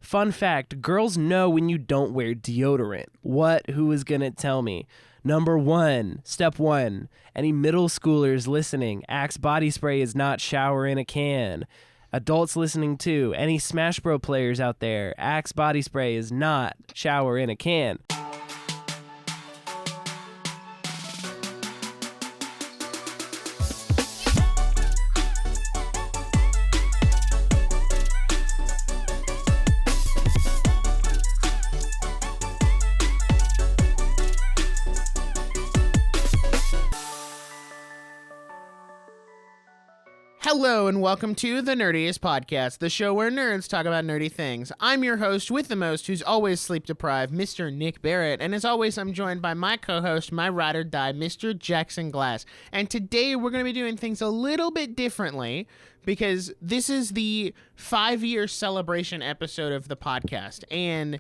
Fun fact, girls know when you don't wear deodorant. What? Who is going to tell me? Step one, any middle schoolers listening, Axe body spray is not shower in a can. Adults listening too, any Smash Bro players out there, Axe body spray is not shower in a can. Hello and welcome to the Nerdiest podcast, the show where nerds talk about nerdy things. I'm your host with the most, who's always sleep deprived, Mr. Nick Barrett, and as always, I'm joined by my co-host, my ride or die, Mr. Jackson Glass. And today we're going to be doing things a little bit differently because this is the 5-year celebration episode of the podcast, and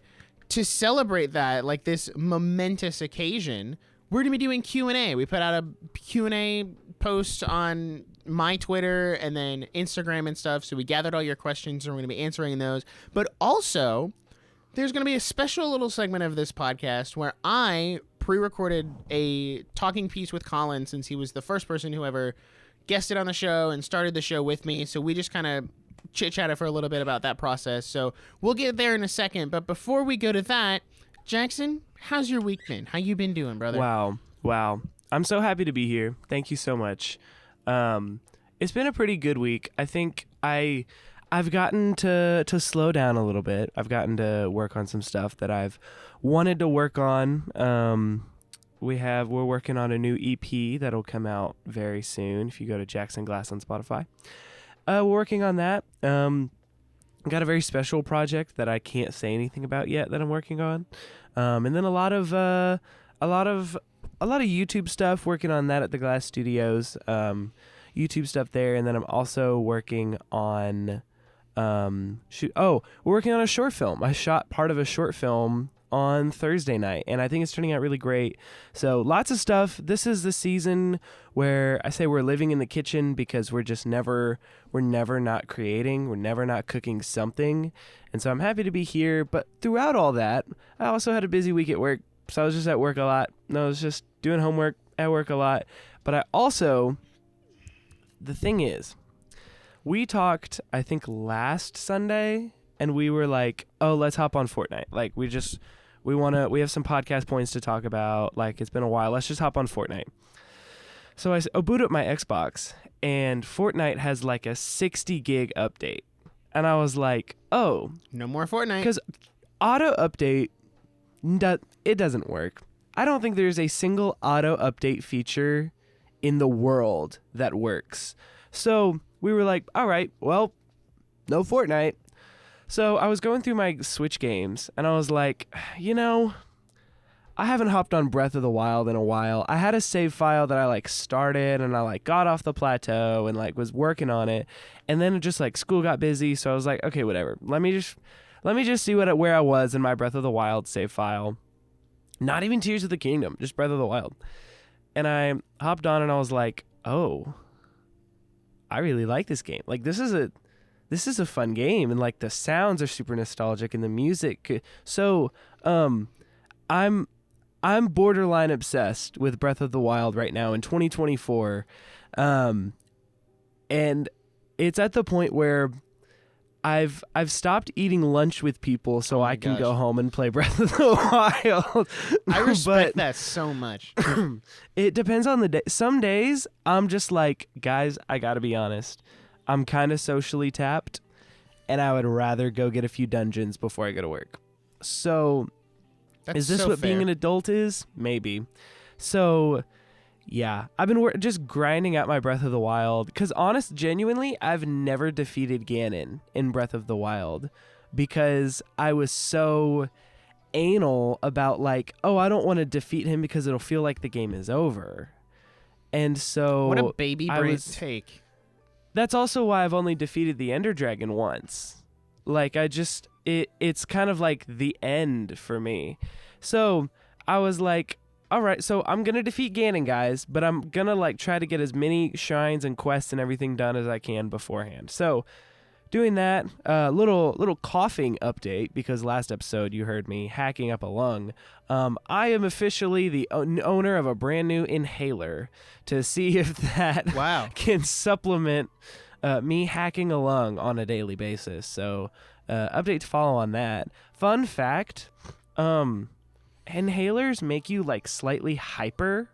to celebrate that, like this momentous occasion, we're going to be doing Q&A. We put out a Q&A post on my Twitter and then Instagram and stuff. So we gathered all your questions and we're going to be answering those. But also, there's going to be a special little segment of this podcast where I pre-recorded a talking piece with Colin since he was the first person who ever guested on the show and started the show with me. So we just kind of chit-chatted for a little bit about that process. So we'll get there in a second. But before we go to that, Jackson, how's your week been? How you been doing, brother? Wow. I'm so happy to be here. Thank you so much. It's been a pretty good week. I think I've gotten to slow down a little bit. I've gotten to work on some stuff that I've wanted to work on. We're working on a new EP that'll come out very soon. If you go to Jackson Glass on Spotify, we're working on that. Got a very special project that I can't say anything about yet that I'm working on. And then a lot of YouTube stuff, working on that at the Glass Studios, YouTube stuff there. And then I'm also working on, we're working on a short film. I shot part of a short film on Thursday night, and I think it's turning out really great. So lots of stuff. This is the season where I say we're living in the kitchen because we're never not creating. We're never not cooking something. And so I'm happy to be here. But throughout all that, I also had a busy week at work. So I was just at work a lot. No, I was just doing homework at work a lot. But the thing is, we talked, I think, last Sunday, and we were like, oh, let's hop on Fortnite. Like, we have some podcast points to talk about. Like, it's been a while. Let's just hop on Fortnite. So I boot up my Xbox, and Fortnite has like a 60 gig update. And I was like, oh. No more Fortnite. Because auto update, it doesn't work. I don't think there's a single auto update feature in the world that works. So we were like, all right, well, no Fortnite. So I was going through my Switch games, and I was like, I haven't hopped on Breath of the Wild in a while. I had a save file that I started, and I got off the plateau and was working on it, and then it just school got busy, so I was like, okay, whatever. Let me just see where I was in my Breath of the Wild save file. Not even Tears of the Kingdom, just Breath of the Wild. And I hopped on, and I was like, oh, I really like this game. This is a fun game, and the sounds are super nostalgic, and the music. So, I'm borderline obsessed with Breath of the Wild right now in 2024, and it's at the point where I've stopped eating lunch with people so I can go home and play Breath of the Wild. I respect that so much. It depends on the day. Some days I'm just like, guys, I gotta be honest. I'm kind of socially tapped, and I would rather go get a few dungeons before I go to work. So, is this what being an adult is? Maybe. So, yeah, I've been just grinding out my Breath of the Wild because, genuinely, I've never defeated Ganon in Breath of the Wild because I was so anal about I don't want to defeat him because it'll feel like the game is over. And so, what a baby brain take. That's also why I've only defeated the Ender Dragon once. It's kind of like the end for me. So I was like, all right, so I'm going to defeat Ganon, guys, but I'm going to try to get as many shrines and quests and everything done as I can beforehand. So doing that. Little coughing update, because last episode you heard me hacking up a lung. I am officially the owner of a brand new inhaler to see if that Wow. can supplement me hacking a lung on a daily basis. So update to follow on that. Fun fact, inhalers make you like slightly hyper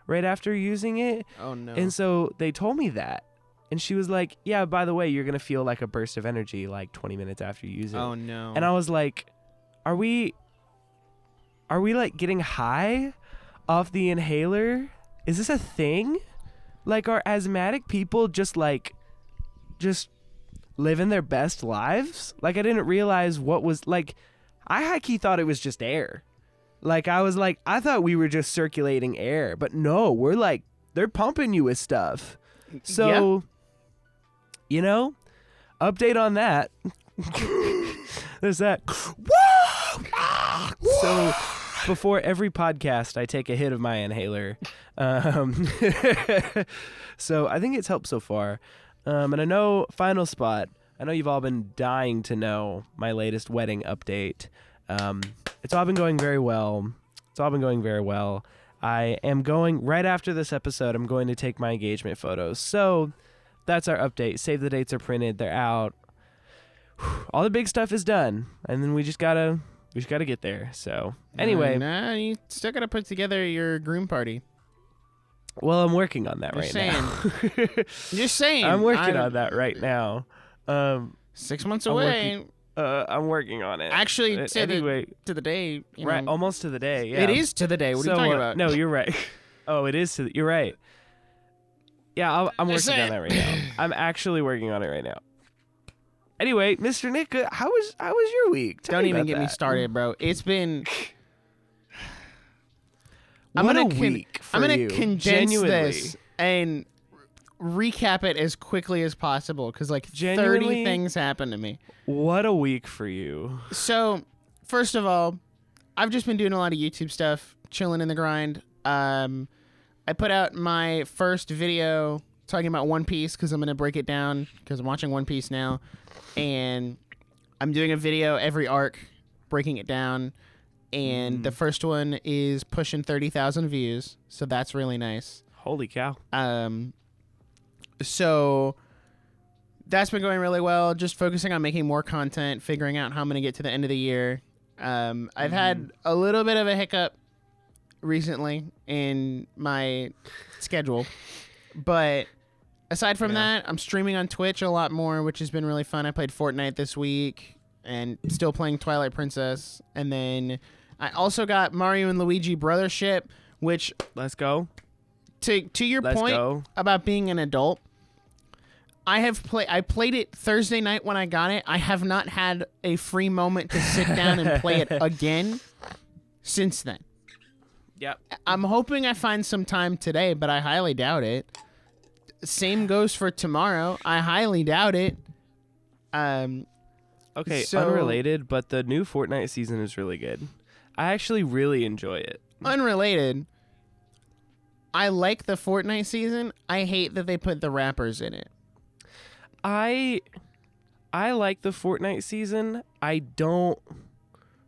right after using it. Oh, no. And so they told me that. And she was like, yeah, by the way, you're going to feel like a burst of energy like 20 minutes after you use it. Oh, no. And I was like, are we like getting high off the inhaler? Is this a thing? Like, are asthmatic people just living their best lives? Like, I didn't realize what was, like, I high-key thought it was just air. Like, I thought we were just circulating air. But no, we're like, they're pumping you with stuff. So, you know, update on that. There's that. So, before every podcast, I take a hit of my inhaler. So, I think it's helped so far. And I know, final spot, I know you've all been dying to know my latest wedding update. It's all been going very well. I am going, right after this episode, I'm going to take my engagement photos. So that's our update. Save the dates are printed. They're out. All the big stuff is done. And then we just gotta get there. So anyway. Nah, you still gotta put together your groom party. Well, I'm working on that now. Just saying. I'm working on that right now. 6 months away. I'm working on it. Actually, anyway, to the day. Right, know. almost to the day. Yeah. It is to the day. What are you talking about? No, you're right. Oh, it is you're right. Yeah, I'm working on that right now. I'm actually working on it right now. Anyway, Mr. Nick, how was your week? Don't even get me started, bro. It's been. I'm gonna condense this and recap it as quickly as possible because like 30 things happened to me. What a week for you. So, first of all, I've just been doing a lot of YouTube stuff, chilling in the grind. I put out my first video talking about One Piece because I'm going to break it down because I'm watching One Piece now. And I'm doing a video every arc, breaking it down. And the first one is pushing 30,000 views. So that's really nice. Holy cow. So that's been going really well. Just focusing on making more content, figuring out how I'm going to get to the end of the year. I've had a little bit of a hiccup recently in my schedule. But aside from that, I'm streaming on Twitch a lot more, which has been really fun. I played Fortnite this week and still playing Twilight Princess. And then I also got Mario and Luigi Brothership, which... Let's go. To your point about being an adult, I played it Thursday night when I got it. I have not had a free moment to sit down and play it again since then. Yep. I'm hoping I find some time today, but I highly doubt it. Same goes for tomorrow. I highly doubt it. Okay, unrelated, but the new Fortnite season is really good. I actually really enjoy it. Unrelated. I like the Fortnite season. I hate that they put the rappers in it. I like the Fortnite season. I don't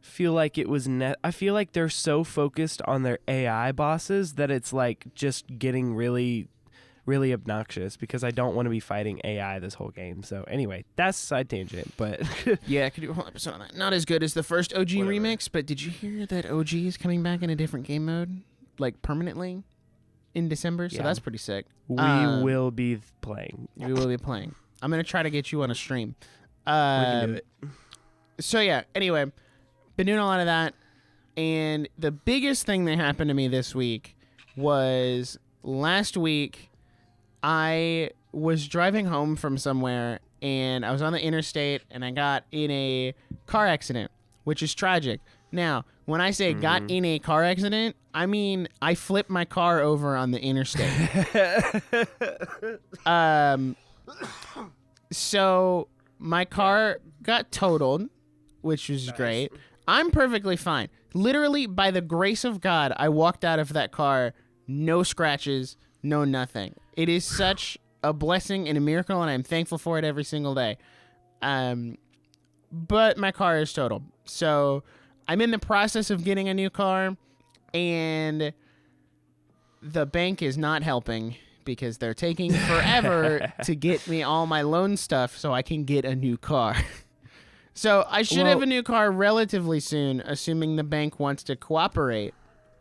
feel like it was I feel like they're so focused on their AI bosses that it's like just getting really, really obnoxious because I don't want to be fighting AI this whole game. So anyway, that's a side tangent, but yeah, I could do a whole episode on that. Not as good as the first OG remix, but did you hear that OG is coming back in a different game mode, like permanently in December? So that's pretty sick. We will be playing. We will be playing. I'm going to try to get you on a stream. We can do it. So yeah, anyway, been doing a lot of that. And the biggest thing that happened to me this week was last week I was driving home from somewhere and I was on the interstate and I got in a car accident, which is tragic. Now, when I say got in a car accident, I mean I flipped my car over on the interstate. So my car got totaled, which was great. I'm perfectly fine. Literally, by the grace of God, I walked out of that car, no scratches, no nothing. It is such a blessing and a miracle, and I'm thankful for it every single day. But my car is totaled. So I'm in the process of getting a new car, and the bank is not helping because they're taking forever to get me all my loan stuff so I can get a new car. So I should have a new car relatively soon, assuming the bank wants to cooperate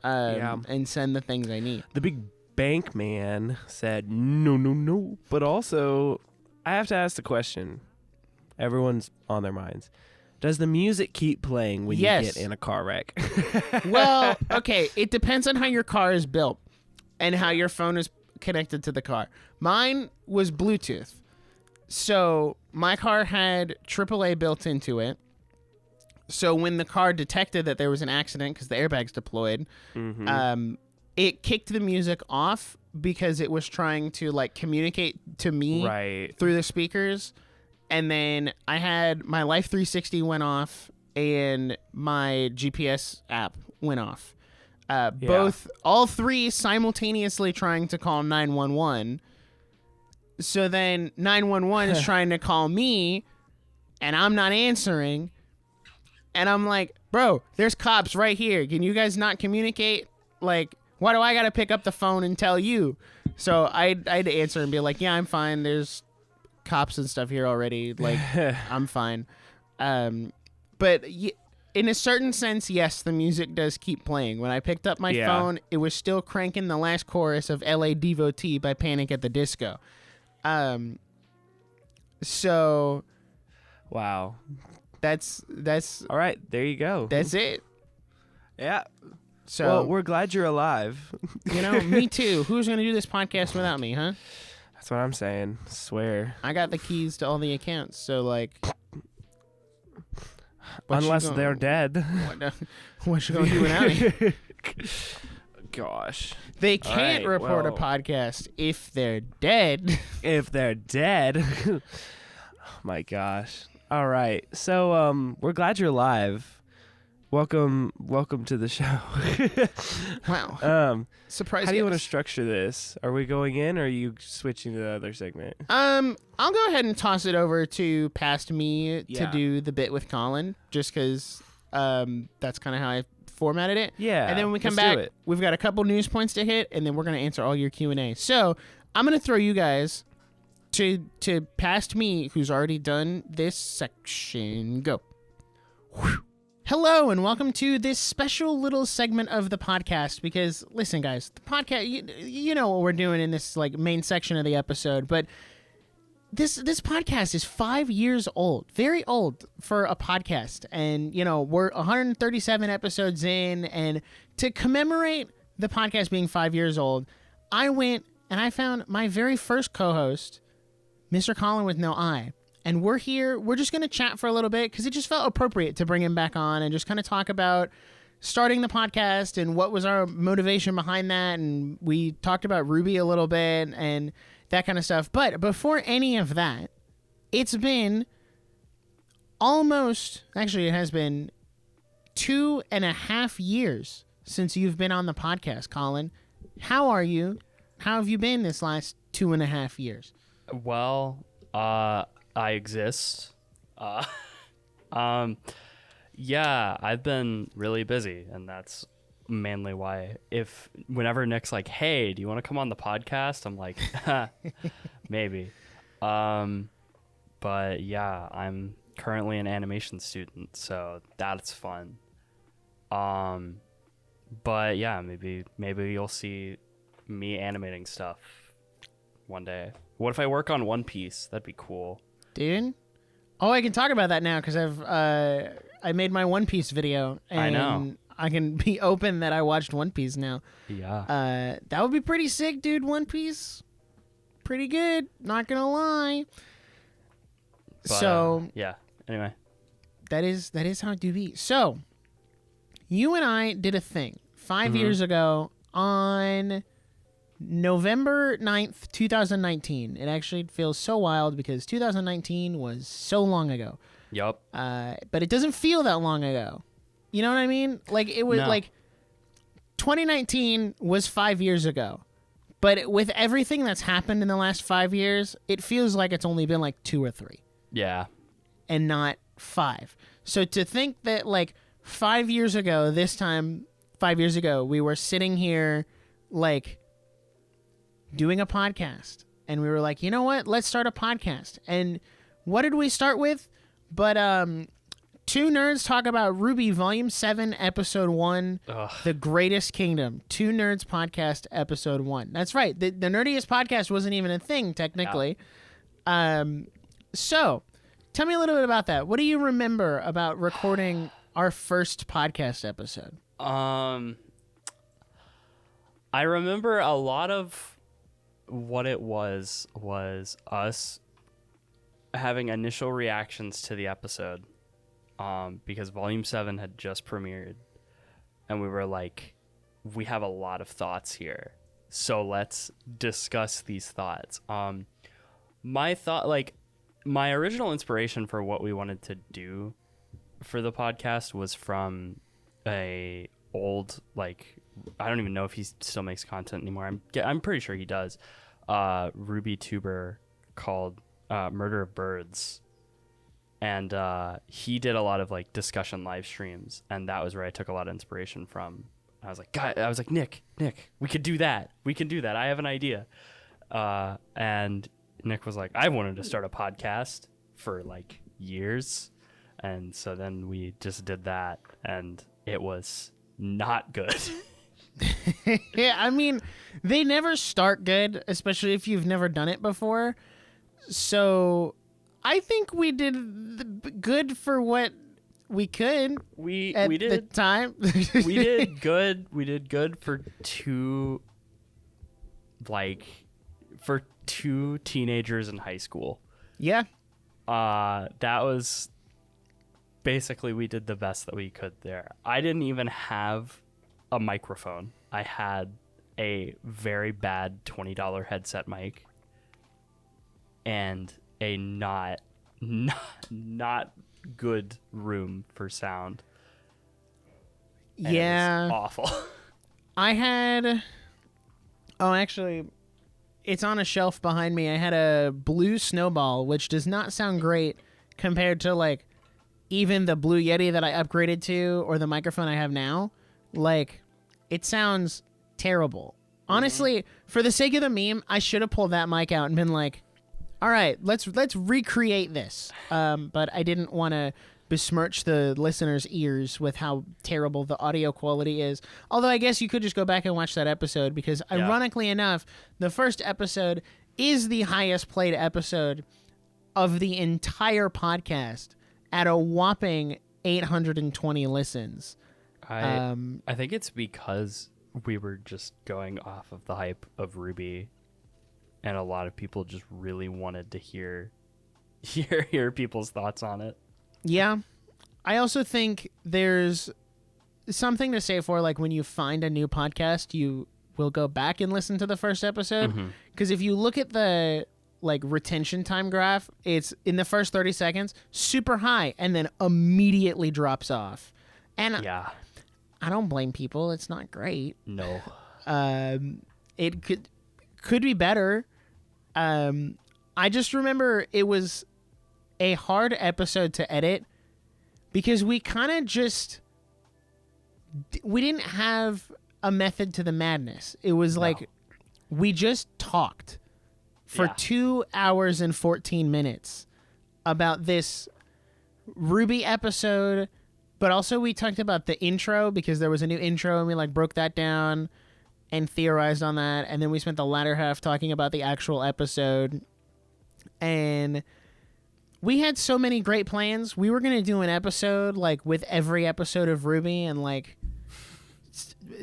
and send the things I need. The big bank man said, no. But also, I have to ask the question. Everyone's on their minds. Does the music keep playing when you get in a car wreck? Well, okay. It depends on how your car is built and how your phone is connected to the car. Mine was Bluetooth. So my car had AAA built into it. So when the car detected that there was an accident because the airbags deployed, it kicked the music off because it was trying to like communicate to me through the speakers. And then I had my Life 360 went off and my GPS app went off. All three simultaneously trying to call 911. So then 911 is trying to call me and I'm not answering. And I'm like, bro, there's cops right here. Can you guys not communicate? Like, why do I got to pick up the phone and tell you? So I had to answer and be like, yeah, I'm fine. There's cops and stuff here already. Like, I'm fine. But in a certain sense, yes, the music does keep playing. When I picked up my phone, it was still cranking the last chorus of L.A. Devotee by Panic at the Disco. So, wow, that's all right. There you go. That's it. Yeah. So, well, we're glad you're alive. Me too. Who's gonna do this podcast without me, huh? That's what I'm saying. Swear. I got the keys to all the accounts, so like, unless they're dead. What you gonna do without me? Gosh. They can't report a podcast if they're dead. If they're dead. Oh my gosh. All right. So we're glad you're alive. Welcome to the show. Wow. Surprise. How do you want to structure this? Are we going in or are you switching to the other segment? I'll go ahead and toss it over to past me to do the bit with Colin, just because that's kind of how I formatted it. Yeah. And then when we come back, we've got a couple news points to hit, and then we're going to answer all your Q&A. So I'm going to throw you guys to past me, who's already done this section. Go. Whew. Hello, and welcome to this special little segment of the podcast, because, listen, guys, the podcast, you know what we're doing in this, like, main section of the episode, but this podcast is 5 years old, very old for a podcast, and, we're 137 episodes in, and to commemorate the podcast being 5 years old, I went and I found my very first co-host, Mr. Colin with no I. And we're here. We're just going to chat for a little bit because it just felt appropriate to bring him back on and just kind of talk about starting the podcast and what was our motivation behind that. And we talked about Ruby a little bit and that kind of stuff. But before any of that, it's been it has been 2.5 years since you've been on the podcast, Colin. How are you? How have you been this last 2.5 years? Well, I exist. Yeah, I've been really busy, and that's mainly why. Whenever Nick's like, "Hey, do you want to come on the podcast?" I'm like, maybe. But yeah, I'm currently an animation student, so that's fun. But yeah, maybe you'll see me animating stuff one day. What if I work on One Piece? That'd be cool. Dude, I can talk about that now because I made my One Piece video, and I know I can be open that I watched One Piece now. Yeah, that would be pretty sick, dude. One Piece, pretty good. Not gonna lie. But, so yeah. Anyway, that is how it do be. So you and I did a thing 5 years ago on November 9th, 2019. It actually feels so wild because 2019 was so long ago. Yup. But it doesn't feel that long ago. You know what I mean? Like, it was like 2019 was 5 years ago. But with everything that's happened in the last 5 years, it feels like it's only been like 2 or 3. Yeah. and not 5. So to think that like 5 years ago, we were sitting here like doing a podcast and we were like, you know what? Let's start a podcast. And what did we start with? But Two Nerds Talk About Ruby Volume 7, Episode 1, Ugh. The Greatest Kingdom. Two Nerds Podcast, Episode 1. That's right. The Nerdiest Podcast wasn't even a thing, technically. Yeah. So, tell me a little bit about that. What do you remember about recording our first podcast episode? I remember a lot of what it was us having initial reactions to the episode. Because Volume 7 had just premiered, and we were like, we have a lot of thoughts here, so let's discuss these thoughts. My original inspiration for what we wanted to do for the podcast was from a old, like, I don't even know if he still makes content anymore. I'm pretty sure he does. Ruby tuber called Murder of Birds. And he did a lot of like discussion live streams, and that was where I took a lot of inspiration from. I was like, Nick, we could do that. I have an idea. And Nick was like, I wanted to start a podcast for like years. And so then we just did that, and it was not good. Yeah, I mean, they never start good, especially if you've never done it before. So I think we did good for what we could. We did the time. we did good. We did good for two teenagers in high school. Yeah. That was basically, we did the best that we could there. I didn't even have a microphone. I had a very bad $20 headset mic and a not good room for sound. And yeah, it was awful. I had actually it's on a shelf behind me. I had a blue snowball, which does not sound great compared to like even the Blue Yeti that I upgraded to or the microphone I have now. Like, it sounds terrible. Honestly, for the sake of the meme, I should have pulled that mic out and been like, all right, let's recreate this. But I didn't want to besmirch the listeners' ears with how terrible the audio quality is. Although I guess you could just go back and watch that episode, because ironically enough, the first episode is the highest played episode of the entire podcast at a whopping 820 listens. I think it's because we were just going off of the hype of Ruby, and a lot of people just really wanted to hear people's thoughts on it. Yeah. I also think there's something to say for, like, when you find a new podcast, you will go back and listen to the first episode. Because if you look at the, like, retention time graph, it's in the first 30 seconds, super high, and then immediately drops off. And yeah, I don't blame people. It's not great. No. It could be better. I just remember it was a hard episode to edit because we kind of just we didn't have a method to the madness. It was like we just talked for 2 hours and 14 minutes about this Ruby episode, but also we talked about the intro because there was a new intro and we like broke that down and theorized on that, and then we spent the latter half talking about the actual episode. And we had so many great plans. We were going to do an episode like with every episode of Ruby and like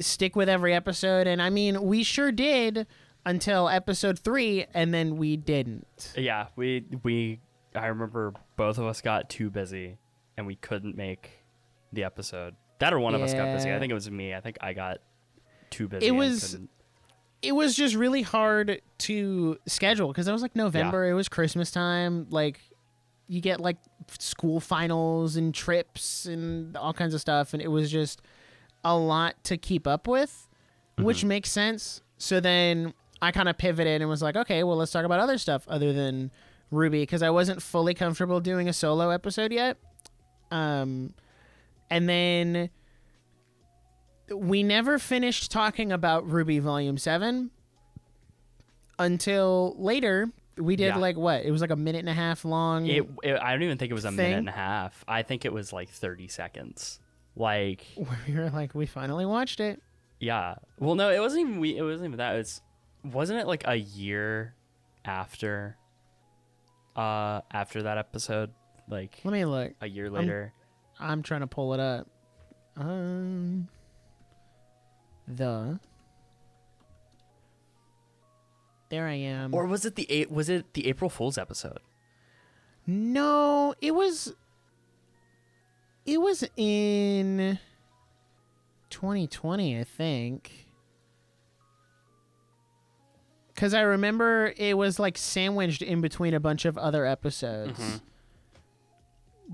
stick with every episode. And I mean, we sure did until episode 3, and then we didn't. Yeah, I remember both of us got too busy and we couldn't make the episode. That or one of us got busy. I think it was me. I think I got too busy. It was just really hard to schedule because it was like November. It was Christmas time. Like, you get like school finals and trips and all kinds of stuff, and it was just a lot to keep up with, which makes sense. So then I kind of pivoted and was like, okay, well, let's talk about other stuff other than Ruby because I wasn't fully comfortable doing a solo episode yet. And then we never finished talking about Ruby Volume 7 until later. We did like what? It was like a minute and a half long. I don't even think it was a thing. minute and a half. I think it was like 30 seconds. Like we were like, we finally watched it. Yeah. Well, no, it wasn't even that. Wasn't it like a year after that episode? Like let me look. A year later. I'm trying to pull it up. There I am. Or was it the April Fool's episode? No, it was in 2020, I think. Because I remember it was like sandwiched in between a bunch of other episodes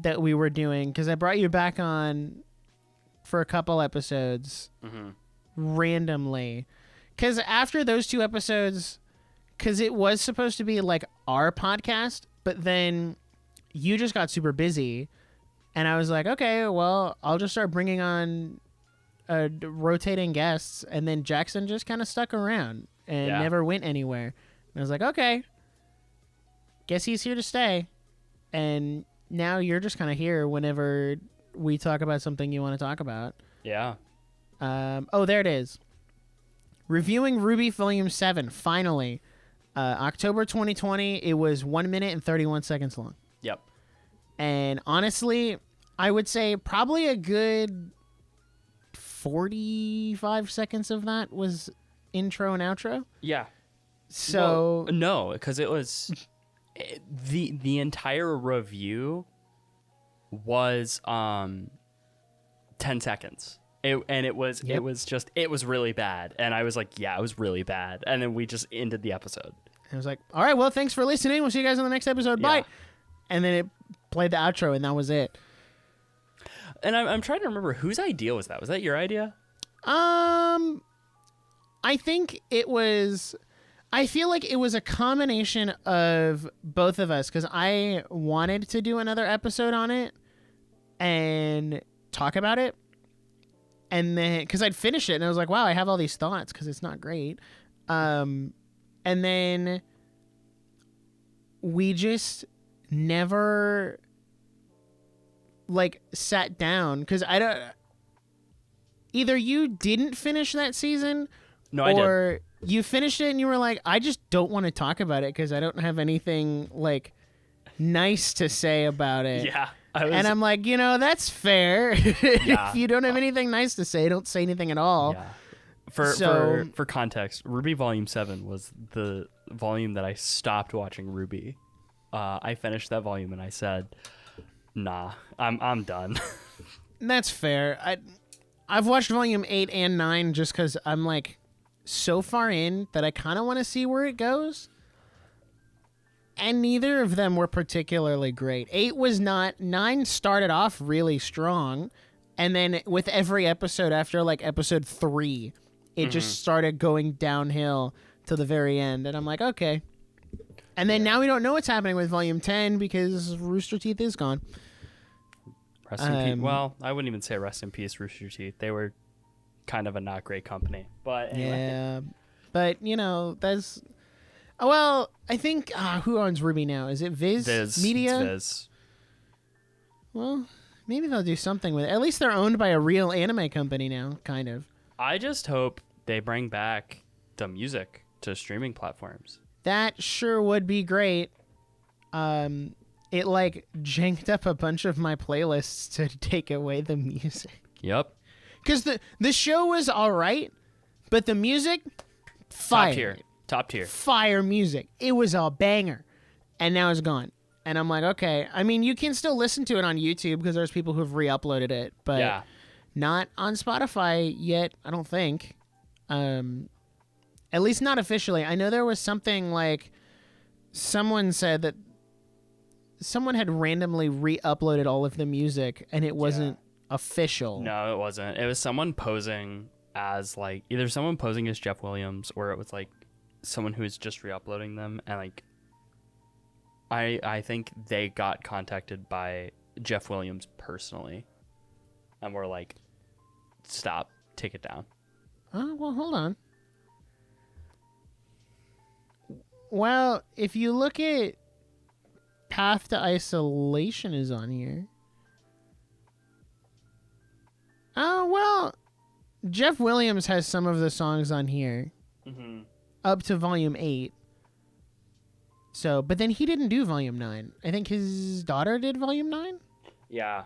that we were doing. Because I brought you back on for a couple episodes randomly. Because after those 2 episodes, because it was supposed to be like our podcast, but then you just got super busy. And I was like, okay, well, I'll just start bringing on rotating guests. And then Jackson just kind of stuck around and never went anywhere. And I was like, okay, guess he's here to stay. And now you're just kind of here whenever we talk about something you want to talk about. Yeah. Oh, there it is. Reviewing Ruby Volume 7, finally. October 2020, it was 1 minute and 31 seconds long. Yep. And honestly, I would say probably a good 45 seconds of that was intro and outro. Yeah. So well, no, because it was the entire review was 10 seconds. It was really bad, and I was like, yeah, it was really bad, and then we just ended the episode. I was like, all right, well, thanks for listening. We'll see you guys on the next episode. Bye. And then it played the outro, and that was it. And I'm trying to remember whose idea was that. Was that your idea? I think it was. I feel like it was a combination of both of us because I wanted to do another episode on it and talk about it. And then, because I'd finish it and I was like, wow, I have all these thoughts because it's not great. And then we just never like sat down because either you didn't finish that season or you finished it and you were like, I just don't want to talk about it because I don't have anything like nice to say about it. Yeah. And I'm like, that's fair. If you don't have anything nice to say, don't say anything at all. Yeah. For context, Ruby Volume 7 was the volume that I stopped watching Ruby. I finished that volume and I said, nah, I'm done. That's fair. I've watched Volume 8 and 9 just because I'm like so far in that I kind of want to see where it goes. And neither of them were particularly great. 8 was not. 9 started off really strong. And then with every episode after like episode 3, it just started going downhill to the very end. And I'm like, okay. And then now we don't know what's happening with Volume 10 because Rooster Teeth is gone. Rest in peace. Well, I wouldn't even say rest in peace, Rooster Teeth. They were kind of a not great company. But anyway. Yeah. But, that's... Well, I think who owns Ruby now? Is it Viz Media? It's Viz. Well, maybe they'll do something with it. At least they're owned by a real anime company now, kind of. I just hope they bring back the music to streaming platforms. That sure would be great. It like janked up a bunch of my playlists to take away the music. Yep. Because the show was all right, but the music, fire. Top tier. Fire music. It was a banger. And now it's gone. And I'm like, okay. I mean, you can still listen to it on YouTube because there's people who've re-uploaded it. But not on Spotify yet, I don't think. At least not officially. I know there was something like someone said that someone had randomly re-uploaded all of the music and it wasn't official. No, it wasn't. It was someone posing as like either someone posing as Jeff Williams or it was like someone who is just re-uploading them and like I think they got contacted by Jeff Williams personally, and were like, "Stop, take it down." Oh, well, hold on. Well, if you look at Path to Isolation is on here. Oh, well, Jeff Williams has some of the songs on here. Mm-hmm. Up to Volume 8. So, but then he didn't do Volume 9. I think his daughter did Volume 9. Yeah.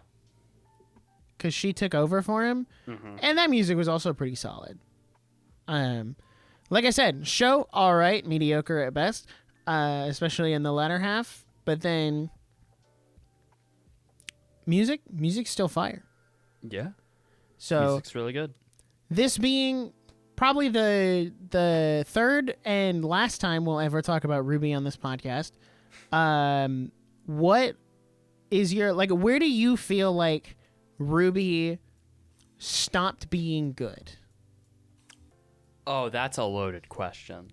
Because she took over for him. Mm-hmm. And that music was also pretty solid. Like I said, show, all right, mediocre at best, especially in the latter half. But then music's still fire. Yeah. So music's really good. This being probably the third and last time we'll ever talk about Ruby on this podcast, what is your, like, where do you feel like Ruby stopped being good? Oh, that's a loaded question.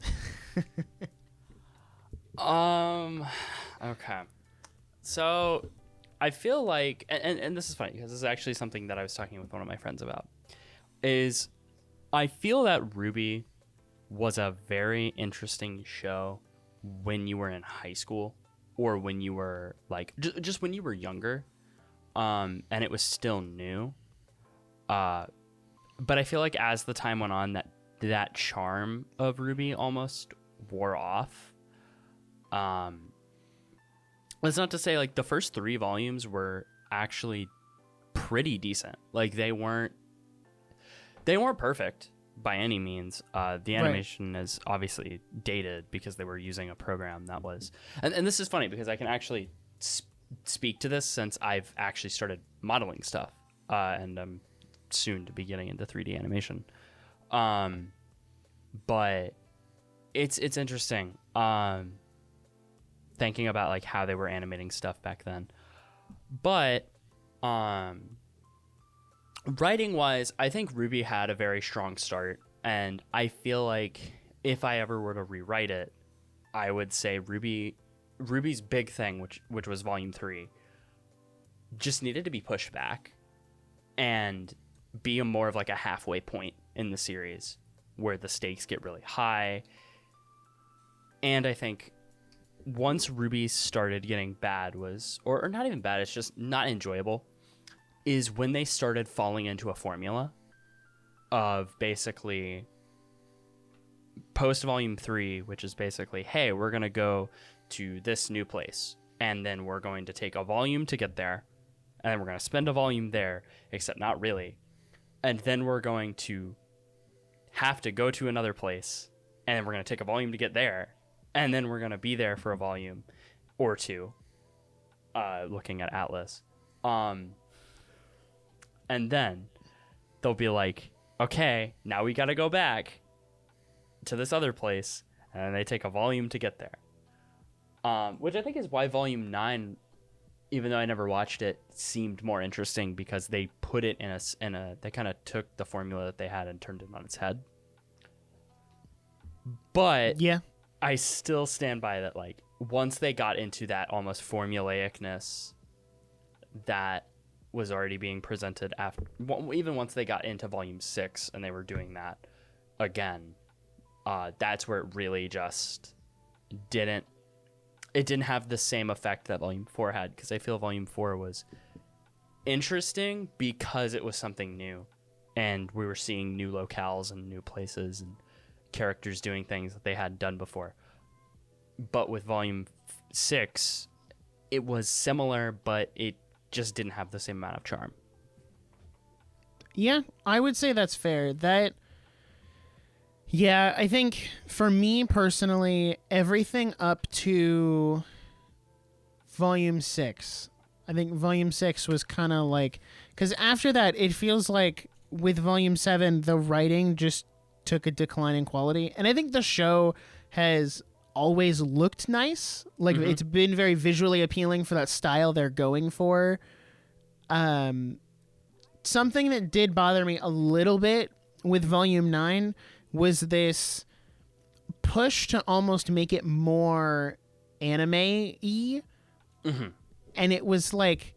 Okay. So I feel like, and this is funny because this is actually something that I was talking with one of my friends about, is I feel that Ruby was a very interesting show when you were in high school or when you were like, just when you were younger, and it was still new. But I feel like as the time went on, that charm of Ruby almost wore off. That's not to say like the first 3 volumes were actually pretty decent. Like they weren't perfect by any means. The animation is obviously dated because they were using a program that was, and this is funny because I can actually speak to this since I've actually started modeling stuff, and I'm soon to be getting into 3D animation. But it's interesting. Thinking about like how they were animating stuff back then. But writing wise, I think Ruby had a very strong start, and I feel like if I ever were to rewrite it, I would say Ruby's big thing, which was volume 3, just needed to be pushed back and be more of like a halfway point in the series where the stakes get really high. And I think once Ruby started getting bad or not even bad, it's just not enjoyable, is when they started falling into a formula of basically post volume 3, which is basically, hey, we're going to go to this new place and then we're going to take a volume to get there and then we're going to spend a volume there, except not really. And then we're going to have to go to another place and then we're going to take a volume to get there. And then we're going to be there for a volume or 2, looking at Atlas. And then they'll be like, okay, now we got to go back to this other place. And then they take a volume to get there. Which I think is why volume 9, even though I never watched it, seemed more interesting because they put it in a they kind of took the formula that they had and turned it on its head. But yeah, I still stand by that, like, once they got into that almost formulaicness that was already being presented after, even once they got into volume 6 and they were doing that again, that's where it really just didn't have the same effect that volume 4 had, because I feel volume 4 was interesting because it was something new and we were seeing new locales and new places and characters doing things that they hadn't done before. But with volume 6, it was similar, but it just didn't have the same amount of charm. Yeah, I would say that's fair. Yeah, I think for me personally, everything up to volume 6, I think volume 6 was kind of like, because after that, it feels like with volume 7, the writing just took a decline in quality. And I think the show has always looked nice. Like, it's been very visually appealing for that style they're going for. Something that did bother me a little bit with volume 9 was this push to almost make it more anime-y. And it was like,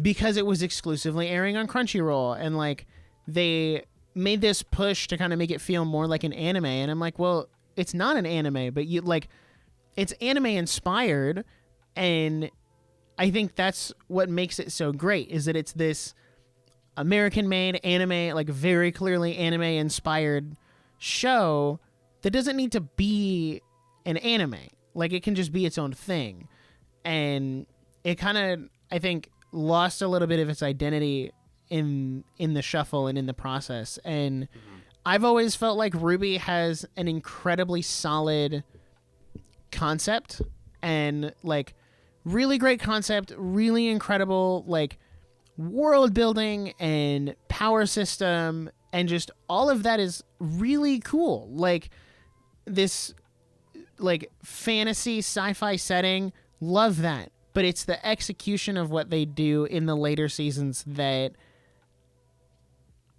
because it was exclusively airing on Crunchyroll, and like they made this push to kind of make it feel more like an anime, and I'm like, well, it's not an anime, but you like, it's anime inspired, and I think that's what makes it so great, is that it's this American made anime, like very clearly anime inspired show that doesn't need to be an anime. Like, it can just be its own thing. And it kind of, I think, lost a little bit of its identity in the shuffle and in the process. And I've always felt like RWBY has an incredibly solid concept, and like really great concept, really incredible like world building and power system, and just all of that is really cool. Like this like fantasy sci-fi setting, love that. But it's the execution of what they do in the later seasons that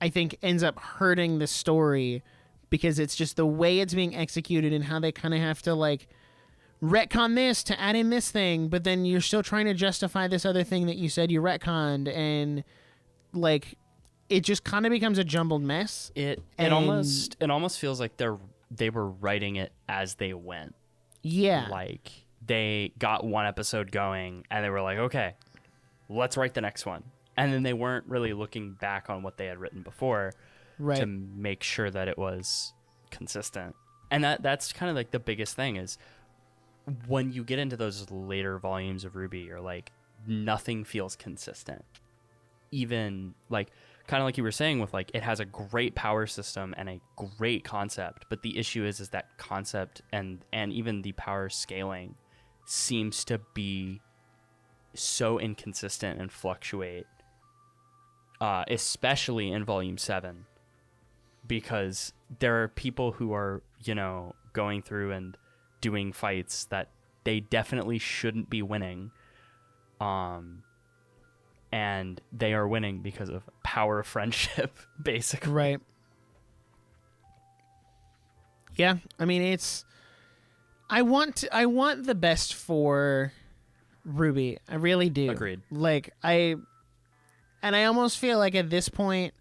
I think ends up hurting the story, because it's just the way it's being executed and how they kind of have to like retcon this to add in this thing, but then you're still trying to justify this other thing that you said you retconned, and like it just kind of becomes a jumbled mess. It almost feels like they were writing it as they went. Yeah. Like they got one episode going and they were like, okay, let's write the next one. And then they weren't really looking back on what they had written before to make sure that it was consistent. And that's kind of like the biggest thing is when you get into those later volumes of RWBY, you're like, nothing feels consistent. Even like, kind of like you were saying with like, it has a great power system and a great concept, but the issue is that concept and even the power scaling seems to be so inconsistent and fluctuate, especially in volume 7, because there are people who are, going through and doing fights that they definitely shouldn't be winning. And they are winning because of power of friendship, basically. Right. Yeah, I mean, I want the best for RWBY. I really do. Agreed. Like, I almost feel like at this point,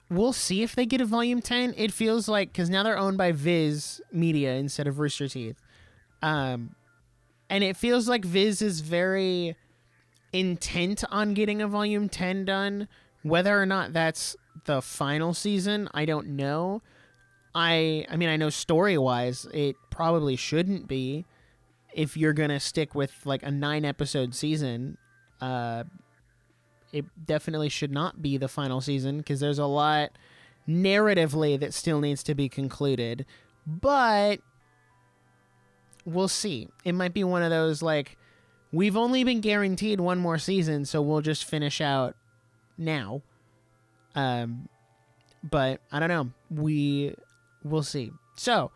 we'll see if they get a volume 10. It feels like, because now they're owned by Viz Media instead of Rooster Teeth. And it feels like Viz is very intent on getting a volume 10 done. Whether or not that's the final season, I don't know. I mean, I know story-wise, it probably shouldn't be. If you're going to stick with like a 9-episode season, it definitely should not be the final season, because there's a lot narratively that still needs to be concluded. But we'll see. It might be one of those like, we've only been guaranteed one more season, so we'll just finish out now. But I don't know. We'll see. So,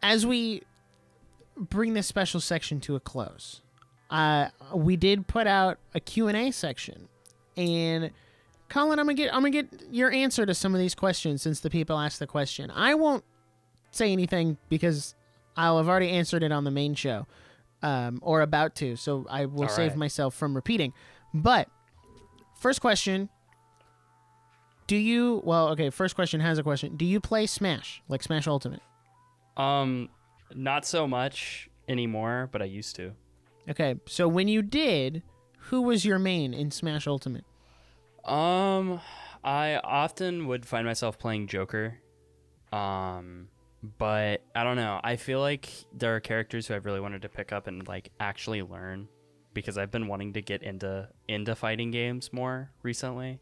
as we bring this special section to a close, we did put out a Q&A section, and Colin, I'm gonna get your answer to some of these questions since the people asked the question. I won't say anything because I'll have already answered it on the main show, or about to, so I will save myself from repeating. But first question. First question has a question. Do you play Smash, like Smash Ultimate? Not so much anymore, but I used to. Okay, so when you did, who was your main in Smash Ultimate? I often would find myself playing Joker. But I don't know. I feel like there are characters who I've really wanted to pick up and like actually learn, because I've been wanting to get into fighting games more recently.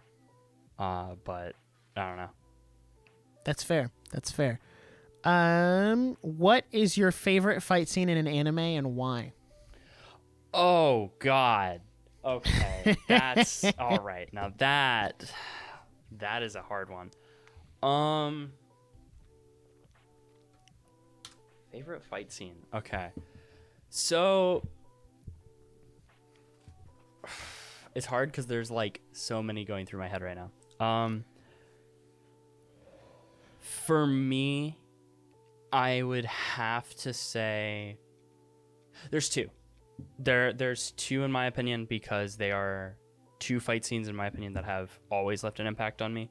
But I don't know. That's fair. What is your favorite fight scene in an anime and why? Oh God. Okay. That's all right. Now that is a hard one. Favorite fight scene. Okay. So it's hard because there's like so many going through my head right now. For me, I would have to say There's two. There's two in my opinion because they are two fight scenes in my opinion that have always left an impact on me.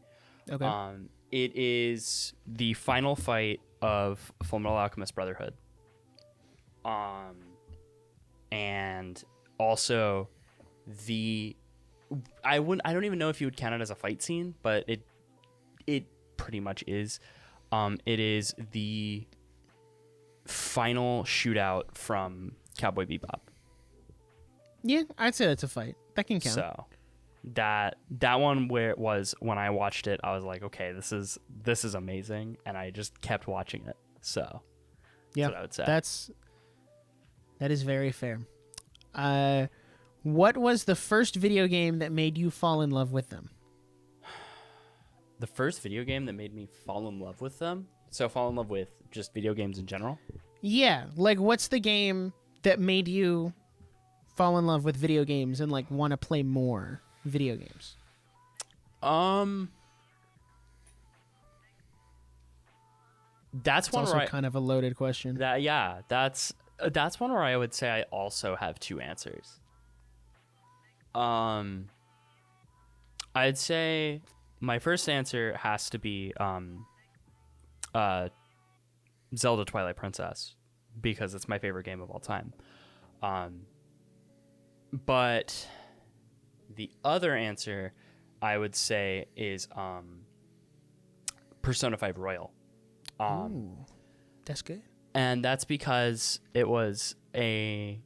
Okay. It is the final fight of Fullmetal Alchemist Brotherhood. And also I don't even know if you would count it as a fight scene, but it pretty much is. It is the final shootout from Cowboy Bebop. Yeah, I'd say that's a fight. That can count. So that one where it was when I watched it, I was like, okay, this is amazing, and I just kept watching it. So yeah, that's what I would say. That is very fair. What was the first video game that made you fall in love with them? The first video game that made me fall in love with them. So fall in love with just video games in general. Yeah, like what's the game that made you fall in love with video games and like want to play more video games? That's It's one also where kind of a loaded question. that's one where I would say I also have two answers. I'd say my first answer has to be Zelda Twilight Princess because it's my favorite game of all time. But the other answer I would say is Persona 5 Royal. Ooh, that's good. And that's because it was a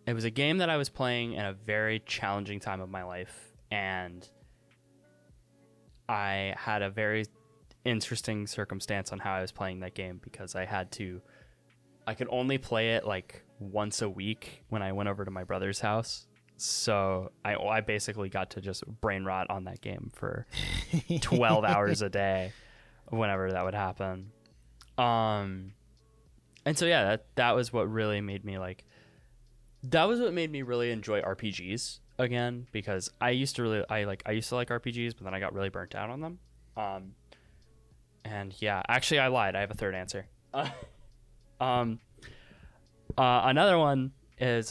game that I was playing in a very challenging time of my life, and I had a very interesting circumstance on how I was playing that game because I could only play it like once a week when I went over to my brother's house. So I basically got to just brain rot on that game for 12 hours a day whenever that would happen. And so yeah, that was what really made me really enjoy RPGs again, because I used to like RPGs, but then I got really burnt out on them. And yeah, actually I lied. I have a third answer. Another one is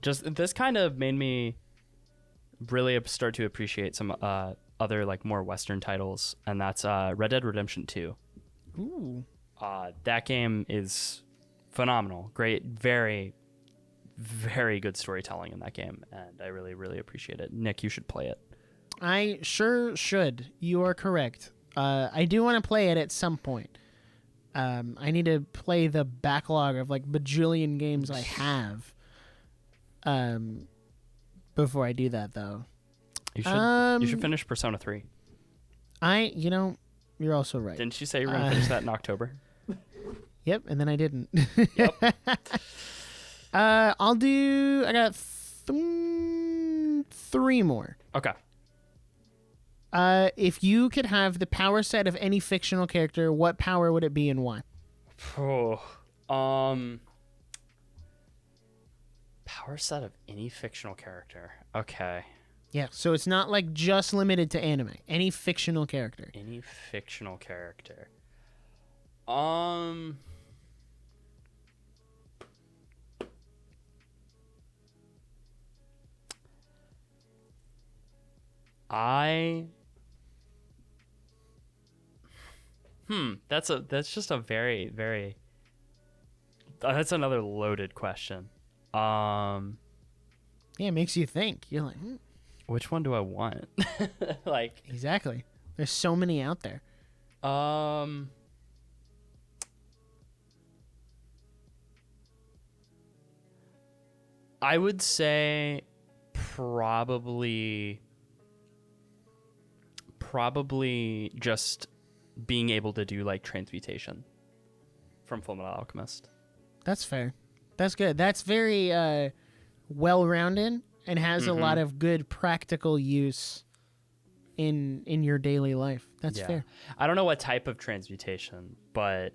just this kind of made me really start to appreciate some other like more Western titles, and that's Red Dead Redemption 2. Ooh. That game is phenomenal. Great, very, very good storytelling in that game, and I really, really appreciate it. Nick, you should play it. I sure should. You are correct. I do want to play it at some point. I need to play the backlog of like bajillion games I have. Before I do that, though. You should finish Persona 3. You're also right. Didn't you say you were going to finish that in October? Yep, and then I didn't. Yep. I got 3 more. Okay. If you could have the power set of any fictional character, what power would it be and why? Oh, power set of any fictional character. Okay. Yeah, so it's not like just limited to anime. Any fictional character. Any fictional character. That's just a very, very. That's another loaded question. Yeah, it makes you think. You're like, which one do I want? Like exactly. There's so many out there. I would say probably just being able to do like transmutation from Fullmetal Alchemist. That's fair. That's good. That's very well-rounded and has a lot of good practical use in your daily life. That's fair. I don't know what type of transmutation, but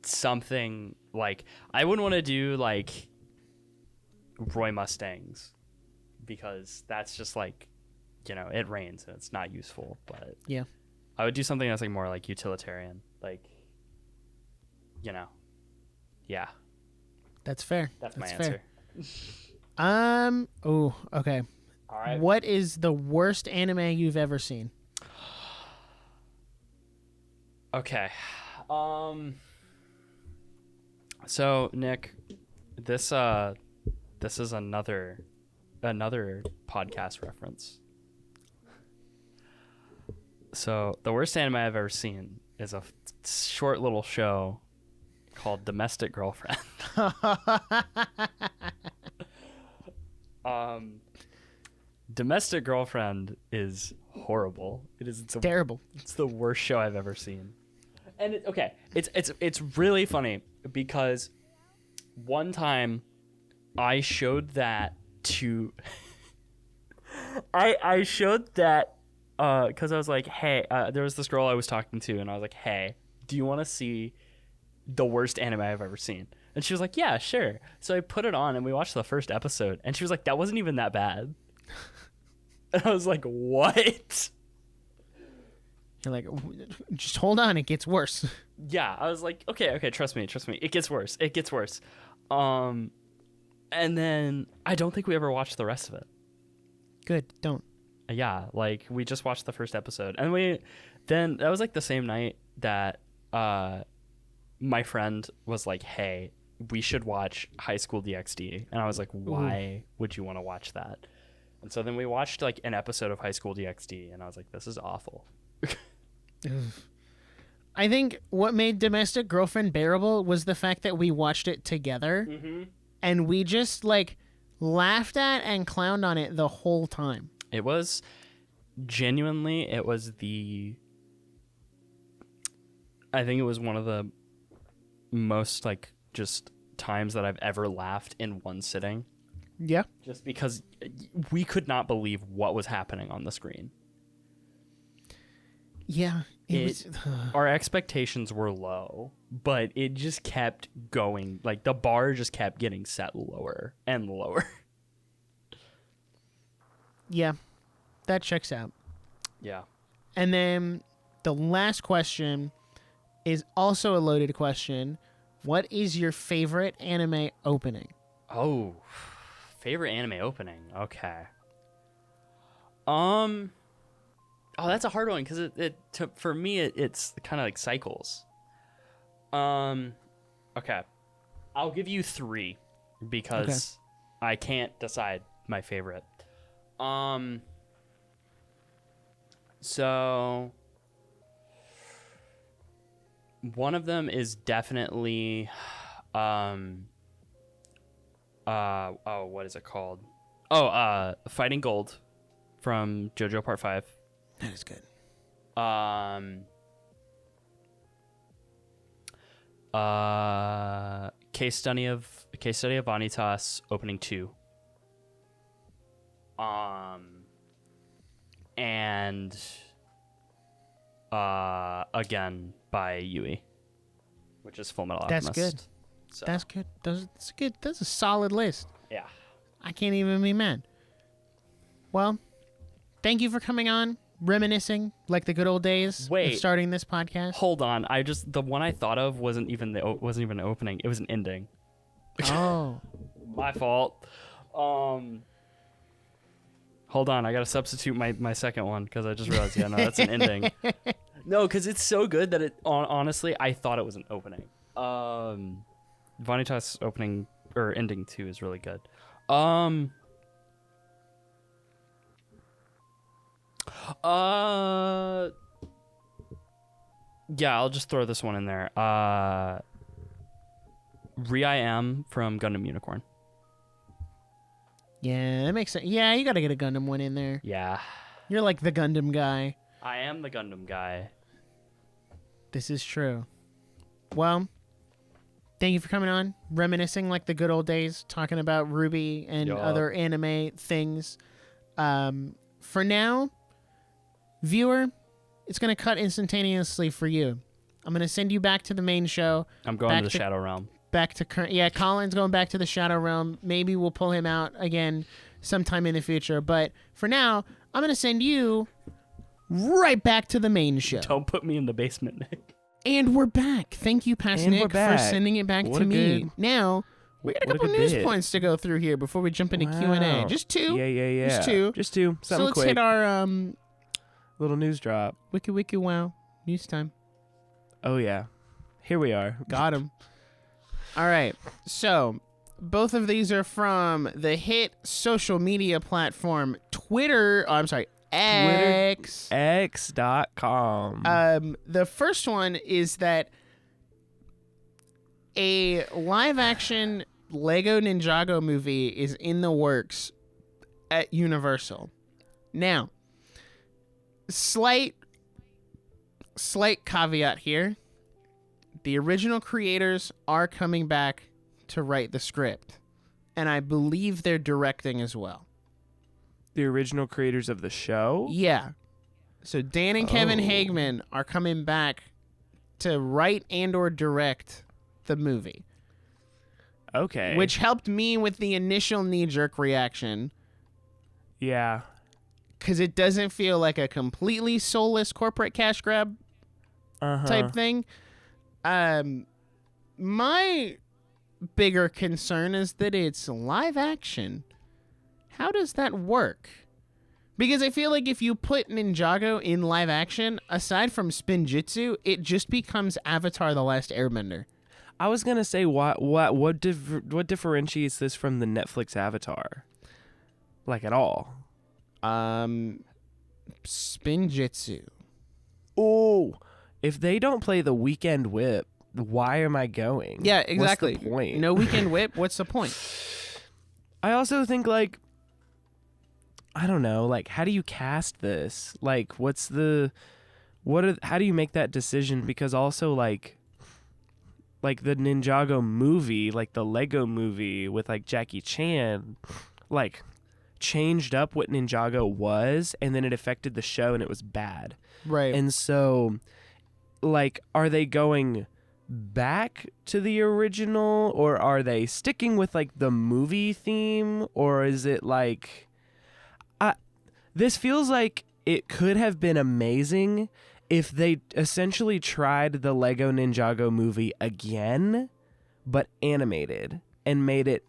something like I wouldn't want to do like Roy Mustangs because that's just like, it rains and it's not useful, but yeah, I would do something that's like more like utilitarian, like, Yeah, That's fair. that's my answer. Fair. Oh, okay. All right. What is the worst anime you've ever seen? Okay. So Nick, this is another podcast reference. So the worst anime I've ever seen is a short little show called Domestic Girlfriend. Domestic Girlfriend is horrible. It's Terrible. It's the worst show I've ever seen. And it's really funny because one time I showed that to I showed that because I was like, hey, there was this girl I was talking to, and I was like, hey, do you want to see the worst anime I've ever seen? And she was like, yeah, sure. So I put it on, and we watched the first episode, and she was like, that wasn't even that bad. And I was like, what? You're like, just hold on, it gets worse. Yeah, I was like, okay, trust me, it gets worse. And then I don't think we ever watched the rest of it. Good, don't. Yeah, like we just watched the first episode, and then that was like the same night that my friend was like, hey, we should watch High School DxD, and I was like, why would you want to watch that? And so then we watched like an episode of High School DxD, and I was like, this is awful. I think what made Domestic Girlfriend bearable was the fact that we watched it together, and we just like laughed at and clowned on it the whole time. It was genuinely, I think it was one of the most like just times that I've ever laughed in one sitting. Yeah. Just because we could not believe what was happening on the screen. Yeah. Our expectations were low, but it just kept going. Like the bar just kept getting set lower and lower. Yeah. That checks out. Yeah. And then the last question is also a loaded question. What is your favorite anime opening? Oh, favorite anime opening. Okay. Oh, that's a hard one because for me it's kind of like cycles. Okay, I'll give you 3 because I can't decide my favorite. So one of them is definitely what is it called? Fighting Gold from JoJo Part 5. That is good. Case study of Vanitas opening 2. And again by Yui, which is Full Metal Alchemist. That's good. So, That's good. That's good. That's a solid list. yeah. I can't even be mad. Well, thank you for coming on, reminiscing like the good old days of starting this podcast. Hold on. The one I thought of wasn't even an opening. It was an ending. Oh. My fault. Hold on. I got to substitute my second one because I just realized, no, that's an ending. No, because it's so good that honestly, I thought it was an opening. Vanitas opening or ending 2 is really good. Yeah, I'll just throw this one in there. Re-I-Am from Gundam Unicorn. Yeah, that makes sense. Yeah, you got to get a Gundam one in there. Yeah. You're like the Gundam guy. I am the Gundam guy. This is true. Well, thank you for coming on, reminiscing like the good old days, talking about Ruby and other anime things. For now, viewer, it's going to cut instantaneously for you. I'm going to send you back to the main show. I'm going to the Shadow Realm. Back to current. Yeah, Colin's going back to the Shadow Realm. Maybe we'll pull him out again sometime in the future. But for now, I'm going to send you right back to the main show. Don't put me in the basement, Nick. And we're back. Thank you, Past And we're Nick, for back. sending it back What to a me. good- Now, we got a what a couple good news bit. points to go through here before we jump into Q&A. Wow. Just two. Yeah. Just two. Just two. So Something let's quick. hit our Little news drop. wiki wow news time. Oh, yeah. Here we are. Got him. All right. So both of these are from the hit social media platform Twitter. Oh, I'm sorry, X. X.com. The first one is that a live-action Lego Ninjago movie is in the works at Universal. Now, slight caveat here. The original creators are coming back to write the script, and I believe they're directing as well. The original creators of the show? Yeah. So Dan and Kevin Oh. Hageman are coming back to write and or direct the movie, Okay. which helped me with the initial knee-jerk reaction Yeah. because it doesn't feel like a completely soulless corporate cash grab Uh-huh. type thing. My bigger concern is that it's live action. How does that work? Because I feel like if you put Ninjago in live action, aside from Spinjitzu, it just becomes Avatar: The Last Airbender. I was going to say, what differentiates this from the Netflix Avatar? Like, at all? Spinjitzu. Oh, if they don't play the Weekend Whip, why am I going? Yeah, exactly. What's the point? No Weekend Whip. What's the point? I also think, like, I don't know, like, how do you cast this? Like, how do you make that decision? Because also, like the Ninjago movie, like the Lego movie with, like, Jackie Chan, like, changed up what Ninjago was, and then it affected the show, and it was bad. Right. And so, like, are they going back to the original, or are they sticking with, like, the movie theme, or is it like... this feels like it could have been amazing if they essentially tried the Lego Ninjago movie again, but animated, and made it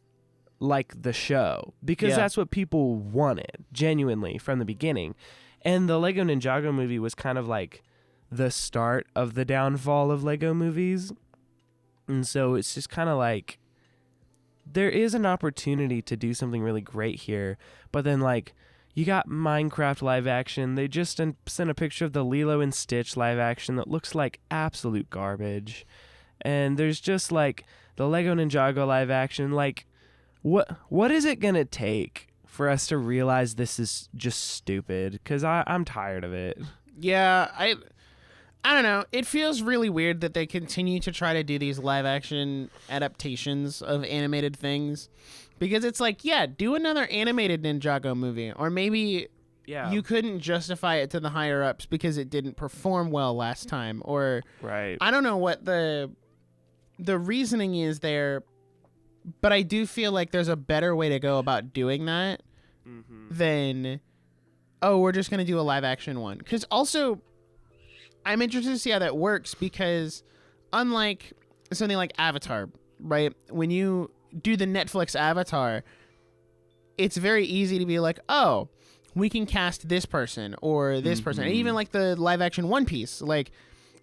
like the show, because that's what people wanted genuinely from the beginning. And the Lego Ninjago movie was kind of like the start of the downfall of Lego movies. And so it's just kind of like there is an opportunity to do something really great here, but then, like, you got Minecraft live action. They just sent a picture of the Lilo and Stitch live action that looks like absolute garbage. And there's just, like, the Lego Ninjago live action. Like, what is it going to take for us to realize this is just stupid? Because I'm tired of it. Yeah, I don't know. It feels really weird that they continue to try to do these live action adaptations of animated things. Because it's like, yeah, do another animated Ninjago movie. Or maybe you couldn't justify it to the higher ups because it didn't perform well last time. Or Right. I don't know what the reasoning is there. But I do feel like there's a better way to go about doing that than, oh, we're just going to do a live action one. Because also, I'm interested to see how that works, because unlike something like Avatar, right? When you do the Netflix Avatar, it's very easy to be like, oh, we can cast this person or this person. And even like the live action One Piece, like,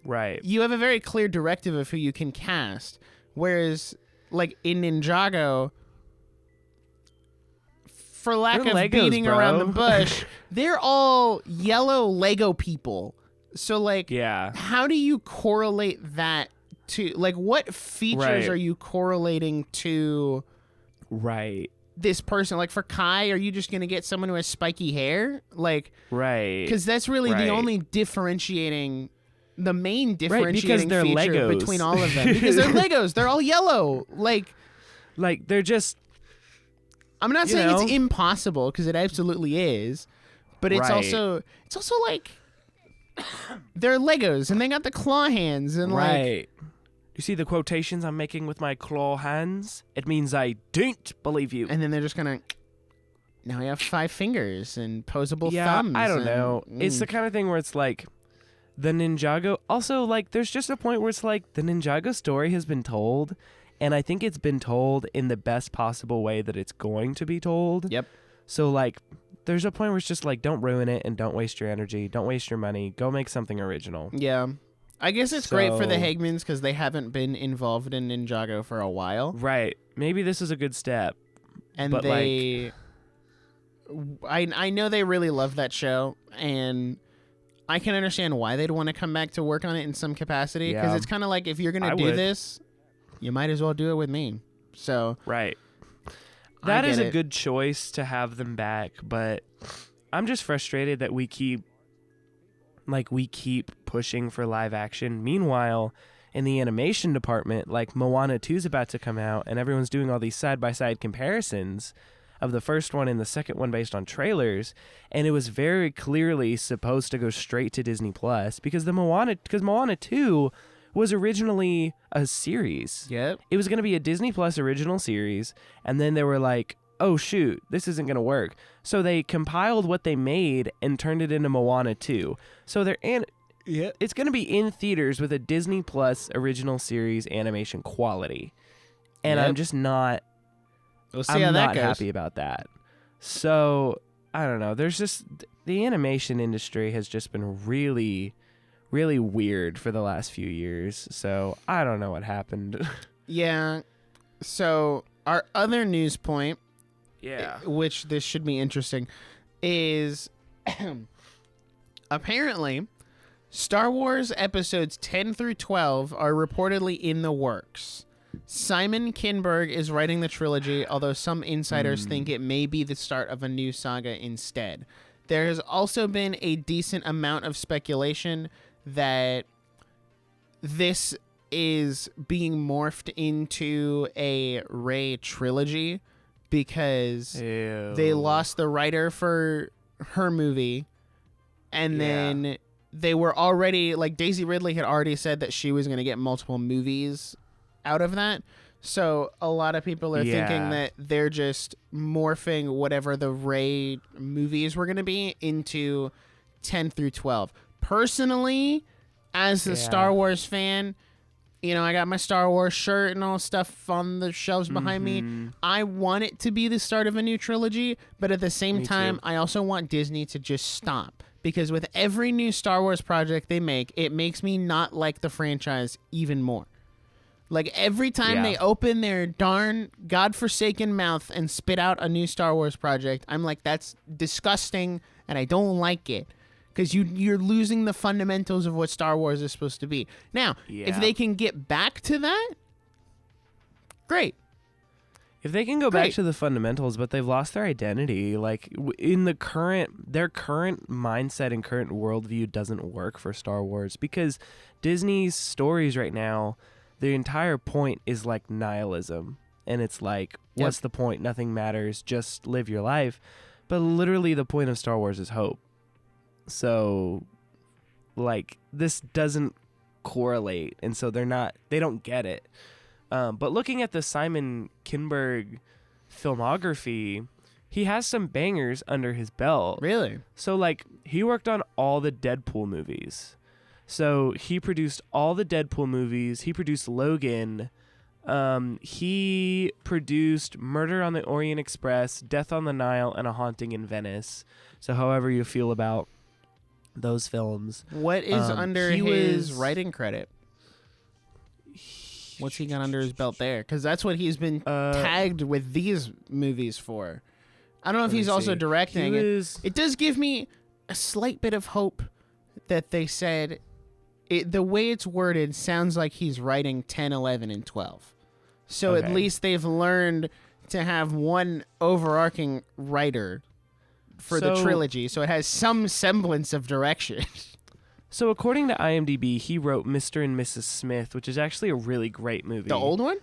Right. you have a very clear directive of who you can cast. Whereas, like, in Ninjago, for lack They're of Legos, beating bro. around the bush, they're all yellow Lego people. So, like, Yeah. how do you correlate that to, like, what features Right. are you correlating to Right. this person? Like, for Kai, are you just going to get someone who has spiky hair? Like, Right. because that's really the Right. only differentiating, the main because differentiating they're feature Legos. between all of them. Because they're Legos. They're all yellow. Like, They're just... I'm not You saying know? it's impossible, because it absolutely is. But it's Right. also like, they're Legos, and they got the claw hands, and like, Right. You see the quotations I'm making with my claw hands? It means I don't believe you. and then they're just gonna, now we have 5 fingers and posable Yeah, thumbs. I don't and- know. It's the kind of thing where it's like, the Ninjago, also, like, there's just a point where it's like the Ninjago story has been told, and I think it's been told in the best possible way that it's going to be told. Yep. So, like, there's a point where it's just like, don't ruin it and don't waste your energy, don't waste your money, go make something original. Yeah. I guess it's great for the So- Hagmans because they haven't been involved in Ninjago for a while. Right. Maybe this is a good step. And But, I know they really love that show, and I can understand why they'd want to come back to work on it in some capacity, because Yeah. it's kind of like, if you're going I to do would. this, you might as well do it with me. So Right. I That is get a it. good choice to have them back, but I'm just frustrated that we keep pushing for live action. Meanwhile, in the animation department, like, Moana 2 is about to come out, and everyone's doing all these side-by-side comparisons of the first one and the second one based on trailers, and it was very clearly supposed to go straight to Disney Plus because Moana 2 was originally a series. Yep. It was going to be a Disney Plus original series, and then they were like, oh shoot, this isn't going to work. So they compiled what they made and turned it into Moana 2. So it's going to be in theaters with a Disney Plus original series animation quality. And Yep. I'm just not We'll see how I'm that not goes. happy about that. So, I don't know. There's just the animation industry has just been really, really weird for the last few years. So, I don't know what happened. Yeah. So our other news point, Yeah. which this should be interesting, is apparently Star Wars episodes 10 through 12 are reportedly in the works. Simon Kinberg is writing the trilogy, although some insiders think it may be the start of a new saga instead. There has also been a decent amount of speculation that this is being morphed into a Rey trilogy because they lost the writer for her movie, and Yeah. then they were already, like, Daisy Ridley had already said that she was going to get multiple movies out of that. So a lot of people are thinking Yeah. that they're just morphing whatever the Rey movies were going to be into 10 through 12. Personally, as a Yeah. Star Wars fan, you know, I got my Star Wars shirt and all stuff on the shelves behind me. Mhm. I want it to be the start of a new trilogy, but at the same Me time, too. I also want Disney to just stop. Because with every new Star Wars project they make, it makes me not like the franchise even more. Like, every time Yeah. they open their darn godforsaken mouth and spit out a new Star Wars project, I'm like, that's disgusting, and I don't like it. Because you're losing the fundamentals of what Star Wars is supposed to be. Now, if Yeah. they can get back to that, great. If they can go Great. back to the fundamentals, but they've lost their identity, like, in their current mindset and current worldview doesn't work for Star Wars, because Disney's stories right now, the entire point is like nihilism, and it's like, what's the point? Nothing matters. Just live your life. But literally, the point of Star Wars is hope. So, like, this doesn't correlate, and so they don't get it. But looking at the Simon Kinberg filmography, he has some bangers under his belt. Really? So, like, he worked on all the Deadpool movies. So he produced all the Deadpool movies. He produced Logan. He produced Murder on the Orient Express, Death on the Nile, and A Haunting in Venice. So however you feel about those films. What is under he his was- writing credit? What's he got under his belt there? Because that's what he's been tagged with these movies for. I don't know if let me he's also see. directing He it. was- It does give me a slight bit of hope that they said the way it's worded sounds like he's writing 10, 11, and 12. So at Okay. least they've learned to have one overarching writer for the So- trilogy, so it has some semblance of direction. So according to IMDb, he wrote Mr. and Mrs. Smith, which is actually a really great movie. The old one?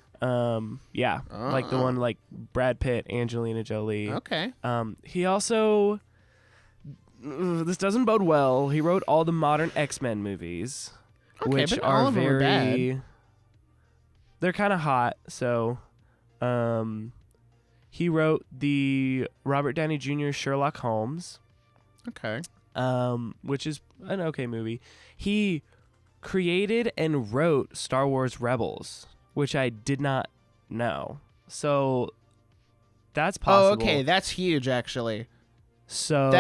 Yeah, like the one like Brad Pitt, Angelina Jolie. Okay. He also, this doesn't bode well. He wrote all the modern X-Men movies, Okay, which but are all of them are very. bad. They're kind of hot. So, he wrote the Robert Downey Jr. Sherlock Holmes. Okay. which is an okay movie. He created and wrote Star Wars Rebels, which I did not know. So that's possible. Oh, okay, that's huge actually. So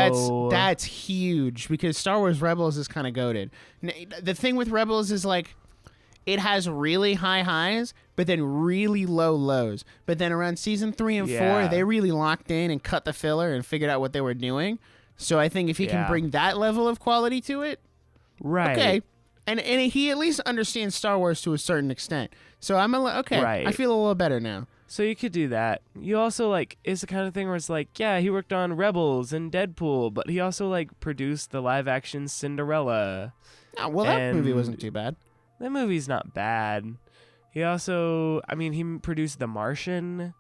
That's huge because Star Wars Rebels is kind of goated. The thing with Rebels is like it has really high highs, but then really low lows. But then around season 3 and 4, they really locked in and cut the filler and figured out what they were doing. So I think if he can bring that level of quality to it, right. Okay. And he at least understands Star Wars to a certain extent. So I'm okay. Right. I feel a little better now. So you could do that. You also like it's the kind of thing where it's like, yeah, he worked on Rebels and Deadpool, but he also like produced the live action Cinderella. Oh, well, that movie wasn't too bad. That movie's not bad. He also, I mean, he produced The Martian.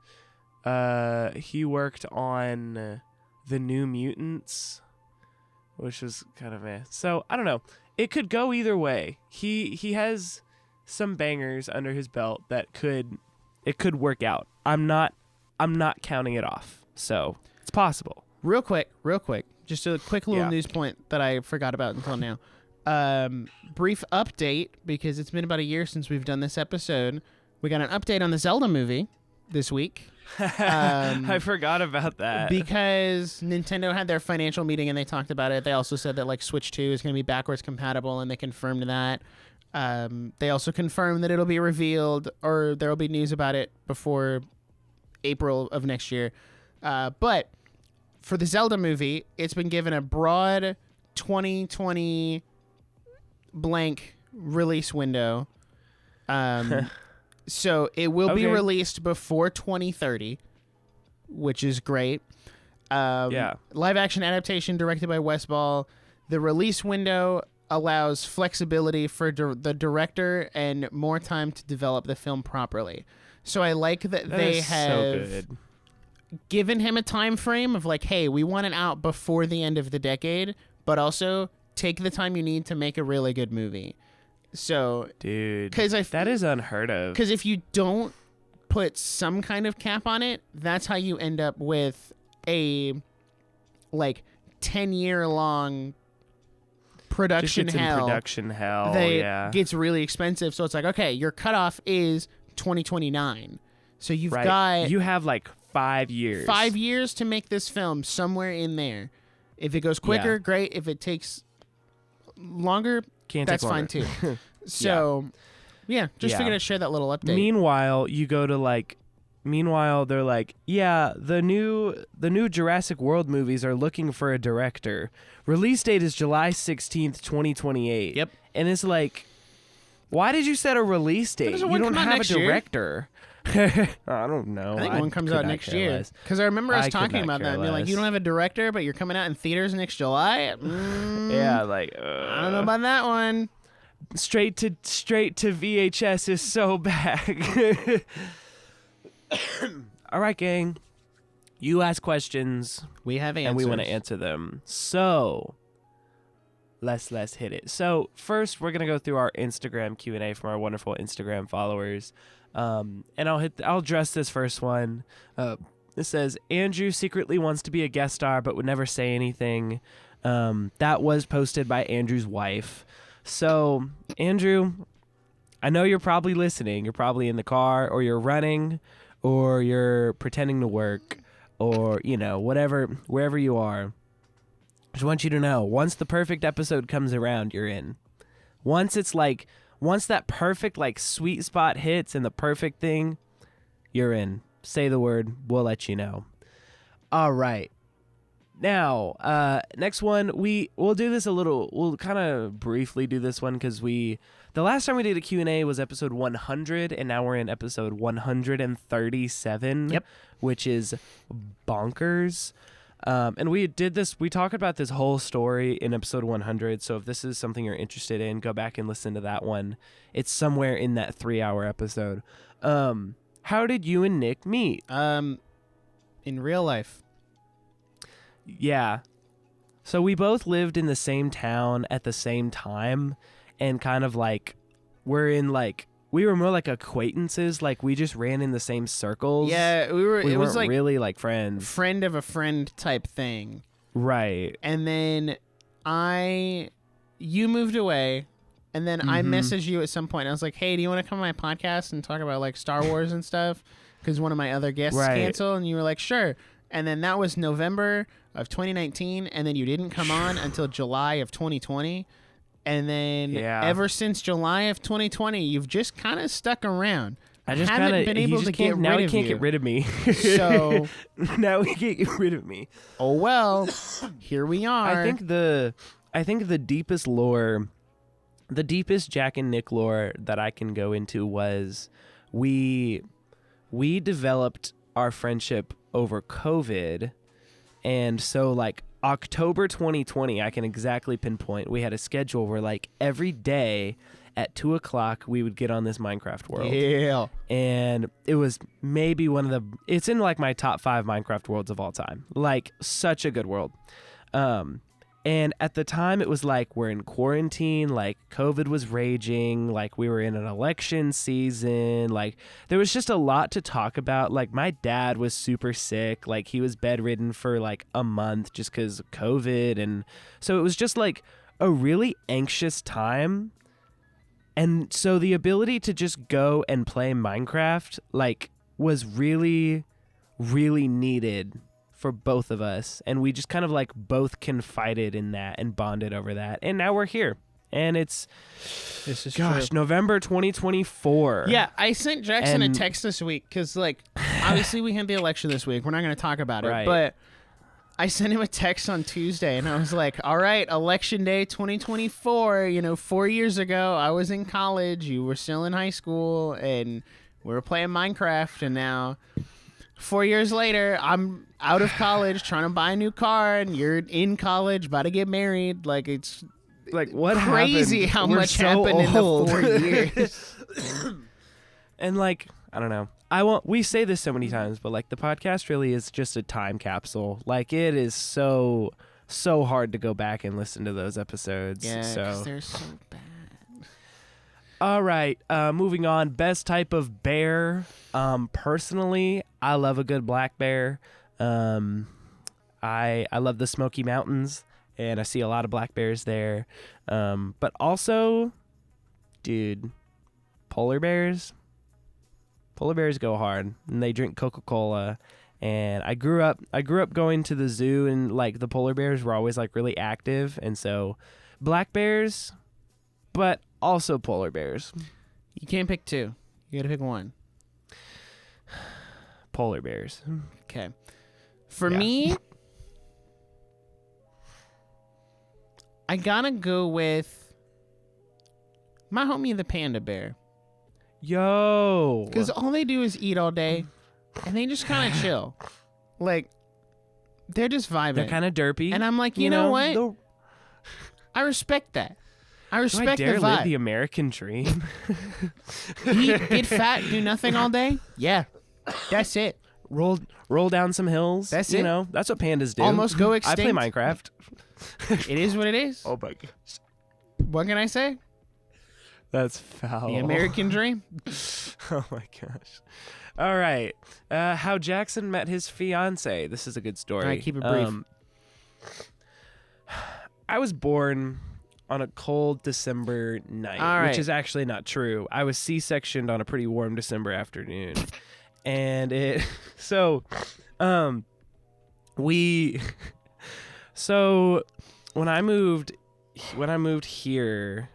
He worked on The New Mutants, which was kind of So I don't know. It could go either way. He has some bangers under his belt that could work out. I'm not counting it off. So it's possible. Real quick, just a quick little news point that I forgot about until now. Brief update because it's been about a year since we've done this episode. We got an update on the Zelda movie this week. I forgot about that because Nintendo had their financial meeting and they talked about it. They also said that like Switch 2 is going to be backwards compatible and they confirmed that. They also confirmed that it'll be revealed or there will be news about it before April of next year. But for the Zelda movie, it's been given a broad 2020 blank release window. So it will be released before 2030, which is great. Live action adaptation directed by Wes Ball. The release window allows flexibility for the director and more time to develop the film properly. So I like that they have given him a time frame of like, hey, we want it out before the end of the decade, but also take the time you need to make a really good movie. So, dude, that is unheard of. Because if you don't put some kind of cap on it, that's how you end up with a like 10-year long production hell. That gets really expensive. So it's like, okay, your cutoff is 2029. So you have like 5 years. 5 years to make this film somewhere in there. If it goes quicker, great. If it takes longer, that's fine too. So, just figured I'd share that little update. Meanwhile, they're like, the new Jurassic World movies are looking for a director. Release date is July 16th, 2028. Yep. And it's like, why did you set a release date? You don't have a director. I don't know. I think one comes out next year. Because I remember us talking about that. And you're like, you don't have a director, but you're coming out in theaters next July? Yeah, like... I don't know about that one. Straight to VHS is so bad. All right, gang. You ask questions. We have answers. And we want to answer them. So... Let's hit it. So first, we're gonna go through our Instagram Q&A from our wonderful Instagram followers, and I'll address this first one. It says Andrew secretly wants to be a guest star but would never say anything. That was posted by Andrew's wife. So Andrew, I know you're probably listening. You're probably in the car, or you're running, or you're pretending to work, or whatever, wherever you are. I just want you to know, once the perfect episode comes around, you're in. Once that perfect, sweet spot hits and the perfect thing, you're in. Say the word, we'll let you know. All right. Now, next one, we'll do this we'll kind of briefly do this one because the last time we did a Q&A was episode 100, and now we're in episode 137, which is bonkers. And we talked about this whole story in episode 100, so if this is something you're interested in, go back and listen to that one. It's somewhere in that 3-hour episode. How did you and Nick meet? In real life. Yeah. So we both lived in the same town at the same time, and kind of we were more like acquaintances. Like, we just ran in the same circles. Yeah, it was really like friends. Friend of a friend type thing. Right. And then you moved away, and then I messaged you at some point. I was like, hey, do you want to come on my podcast and talk about like Star Wars and stuff? Because one of my other guests canceled, and you were like, sure. And then that was November of 2019, and then you didn't come on until July of 2020. And then ever since July of 2020, you've just kind of stuck around. I just haven't been able to get rid of you. Now he can't get rid of me. So now he can't get rid of me. Oh well, here we are. I think the deepest lore, the deepest Jack and Nick lore that I can go into was we developed our friendship over COVID, and so like October 2020, I can exactly pinpoint. We had a schedule where like every day at 2:00 we would get on this Minecraft world. Yeah. And it was maybe it's in like my top 5 Minecraft worlds of all time. Like such a good world. And at the time it was like we're in quarantine, like COVID was raging, like we were in an election season, like there was just a lot to talk about. Like my dad was super sick, like he was bedridden for like a month just because of COVID. And so it was just like a really anxious time. And so the ability to just go and play Minecraft like was really, really needed for both of us, and we just kind of like both confided in that and bonded over that, and now we're here, and this is true. November 2024. Yeah, I sent Jackson a text this week because like obviously we had the election this week. We're not going to talk about it, but I sent him a text on Tuesday, and I was like, all right, election day 2024, 4 years ago I was in college, you were still in high school, and we were playing Minecraft, and now 4 years later, I'm out of college trying to buy a new car, and you're in college about to get married. Like, it's like what crazy happened? how We're much so happened in the old. 4 years. And like, I don't know. We say this so many times, but like the podcast really is just a time capsule. Like it is so hard to go back and listen to those episodes. Yeah, because so they're so bad. All right, moving on. Best type of bear. Personally, I love a good black bear. I love the Smoky Mountains, and I see a lot of black bears there. But also, dude, polar bears. Polar bears go hard, and they drink Coca-Cola. And I grew up going to the zoo, and like the polar bears were always like really active, and so black bears, but also polar bears. You can't pick two. You got to pick one. Polar bears. Okay. For me, I gotta go with my homie the panda bear. Yo. Because all they do is eat all day, and they just kind of chill. Like, they're just vibing. They're kind of derpy. And I'm like, you know what? I respect that. I respect do I dare the vibe. live the American dream? Eat, get fat, do nothing all day? Yeah. That's it. Roll down some hills. That's you it. know, that's what pandas do. Almost go extinct. I play Minecraft. It is what it is. Oh my gosh. What can I say? That's foul. The American dream. Oh my gosh. All right. How Jackson met his fiance. This is a good story. All right, keep it brief. I was born on a cold December night, All right. which is actually not true. I was C-sectioned on a pretty warm December afternoon. And when I moved here,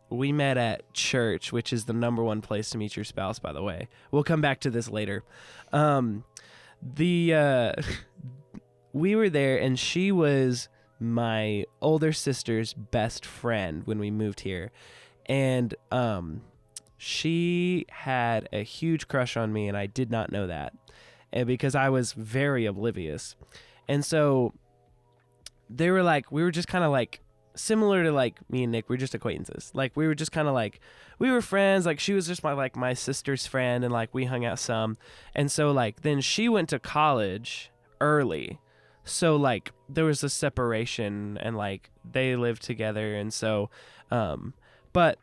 we met at church, which is the number one place to meet your spouse, by the way. We'll come back to this later. We were there, and she was my older sister's best friend when we moved here. And she had a huge crush on me, and I did not know that, and because I was very oblivious. And so they were like, we were just kind of like, similar to like me and Nick, we're just acquaintances. Like we were just kind of like, we were friends. Like she was just my sister's friend, and like we hung out some. And so like then she went to college early, so like there was a separation, and like they lived together. And so but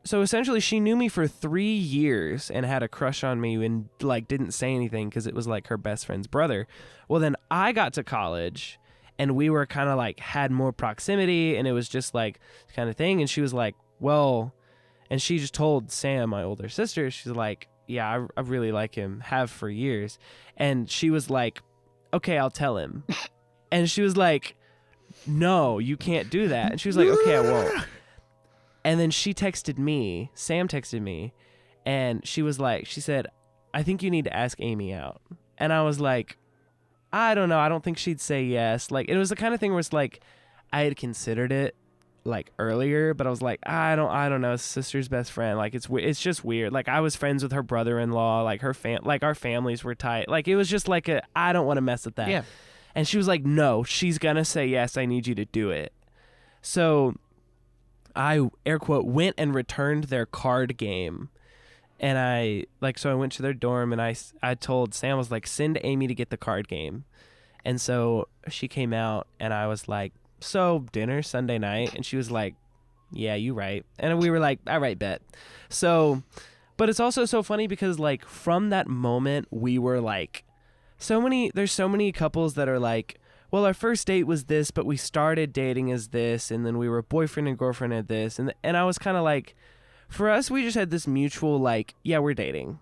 so essentially she knew me for 3 years and had a crush on me and like didn't say anything because it was like her best friend's brother. Well, then I got to college, and we were kind of like had more proximity, and it was just like kind of thing. And she was like, well, and she just told Sam, my older sister, she's like, yeah, I really like him, have for years. And she was like, okay, I'll tell him. And she was like, no, you can't do that. And she was like, okay, I won't. And then Sam texted me, and she was like, she said, I think you need to ask Amy out. And I was like, I don't know. I don't think she'd say yes. Like, it was the kind of thing where it's like, I had considered it like earlier, but I was like, I don't know. Sister's best friend. Like, it's just weird. Like, I was friends with her brother-in-law. Like, our families were tight. Like, it was just like I don't want to mess with that. Yeah. And she was like, no, she's gonna say yes. I need you to do it. So I, air quote, went and returned their card game. And I went to their dorm, and I told Sam, I was like, send Amy to get the card game. And so she came out, and I was like, so dinner Sunday night? And she was like, yeah, you right. And we were like, all right, bet. So, but it's also so funny because like from that moment, we were like, there's so many couples that are like, well, our first date was this, but we started dating as this, and then we were boyfriend and girlfriend at this. And I was kind of like, for us, we just had this mutual, like, yeah, we're dating.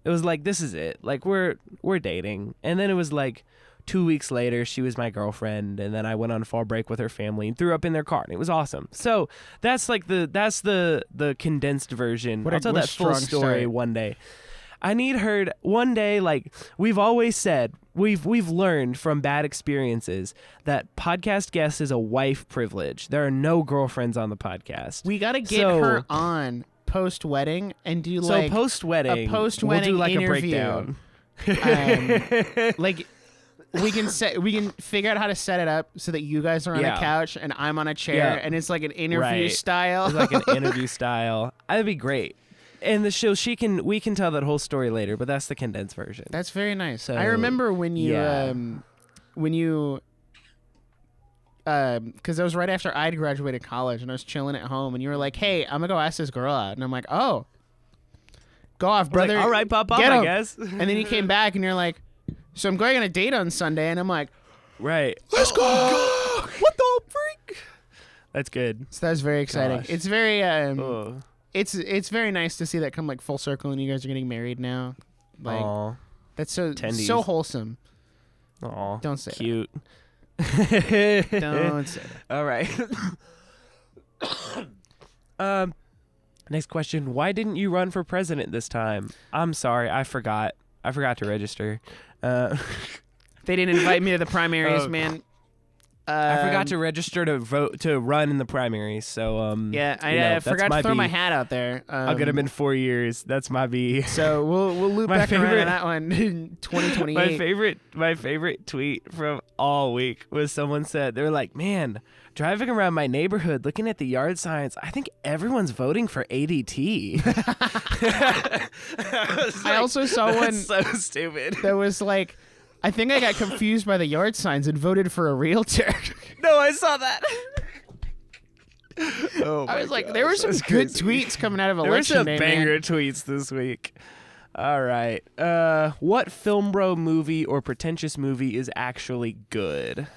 It was like, this is it. Like, we're dating. And then it was like 2 weeks later, she was my girlfriend, and then I went on fall break with her family and threw up in their car, and it was awesome. So that's like the condensed version. I'll tell that full story one day. I need her one day. Like we've always said, we've learned from bad experiences that podcast guest is a wife privilege. There are no girlfriends on the podcast. We got to get her on post-wedding and do like post-wedding, a post-wedding we'll do like interview. a breakdown. Like we can figure out how to set it up so that you guys are on a couch and I'm on a chair, and it's like an interview style. It's like an interview style. That'd be great. And the show, we can tell that whole story later, but that's the condensed version. That's very nice. So, I remember when you because that was right after I'd graduated college, and I was chilling at home, and you were like, hey, I'm gonna go ask this girl out. And I'm like, oh, go off, brother. Like, all right, pop, Get I him. guess. And then you came back, and you're like, so I'm going on a date on Sunday, and I'm like, right. let's go. What the freak? That's good. So that's very exciting. Gosh. It's very it's very nice to see that come like full circle, and you guys are getting married now. Like, aww. That's so Tendies. so wholesome. Aw, don't say cute. That. Don't say that. All right. Next question. Why didn't you run for president this time? I'm sorry. I forgot to register. They didn't invite me to the primaries, man. I forgot to register to run in the primaries. So I forgot to throw my hat out there. I'll get them in 4 years. That's my B. So we'll loop back around to that one in 2028. My favorite tweet from all week was someone said, they were like, man, driving around my neighborhood looking at the yard signs, I think everyone's voting for ADT. I also saw one so stupid. That was like, I think I got confused by the yard signs and voted for a realtor. No, I saw that. I was like, there were some good tweets coming out of election day, there were some banger tweets this week. All right. What film bro movie or pretentious movie is actually good?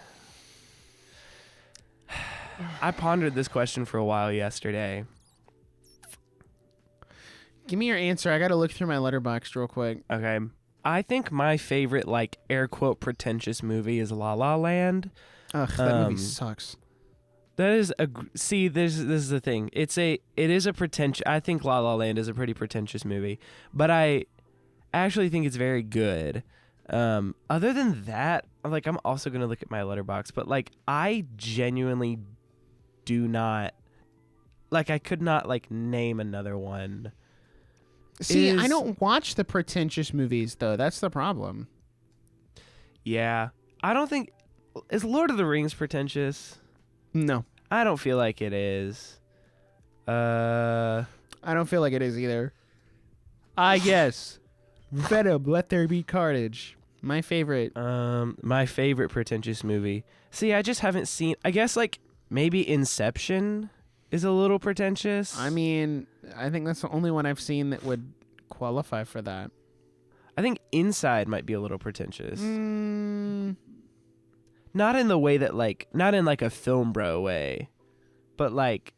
I pondered this question for a while yesterday. Give me your answer. I got to look through my letterboxd real quick. Okay. I think my favorite, like, air quote, pretentious movie is La La Land. Ugh, that movie sucks. That is this is the thing. It is a pretentious. I think La La Land is a pretty pretentious movie, but I actually think it's very good. Other than that, like, I'm also gonna look at my letterbox, but like, I genuinely do not, like, I could not like name another one. See, I don't watch the pretentious movies though. That's the problem. Yeah, I don't think is Lord of the Rings pretentious. No, I don't feel like it is. I don't feel like it is either. Yes. Venom, Let There Be Carnage. My favorite. My favorite pretentious movie. See, I just haven't seen. I guess like maybe Inception is a little pretentious. I mean, I think that's the only one I've seen that would qualify for that. I think Inside might be a little pretentious. not in the way that like, not in like a film bro way, but like,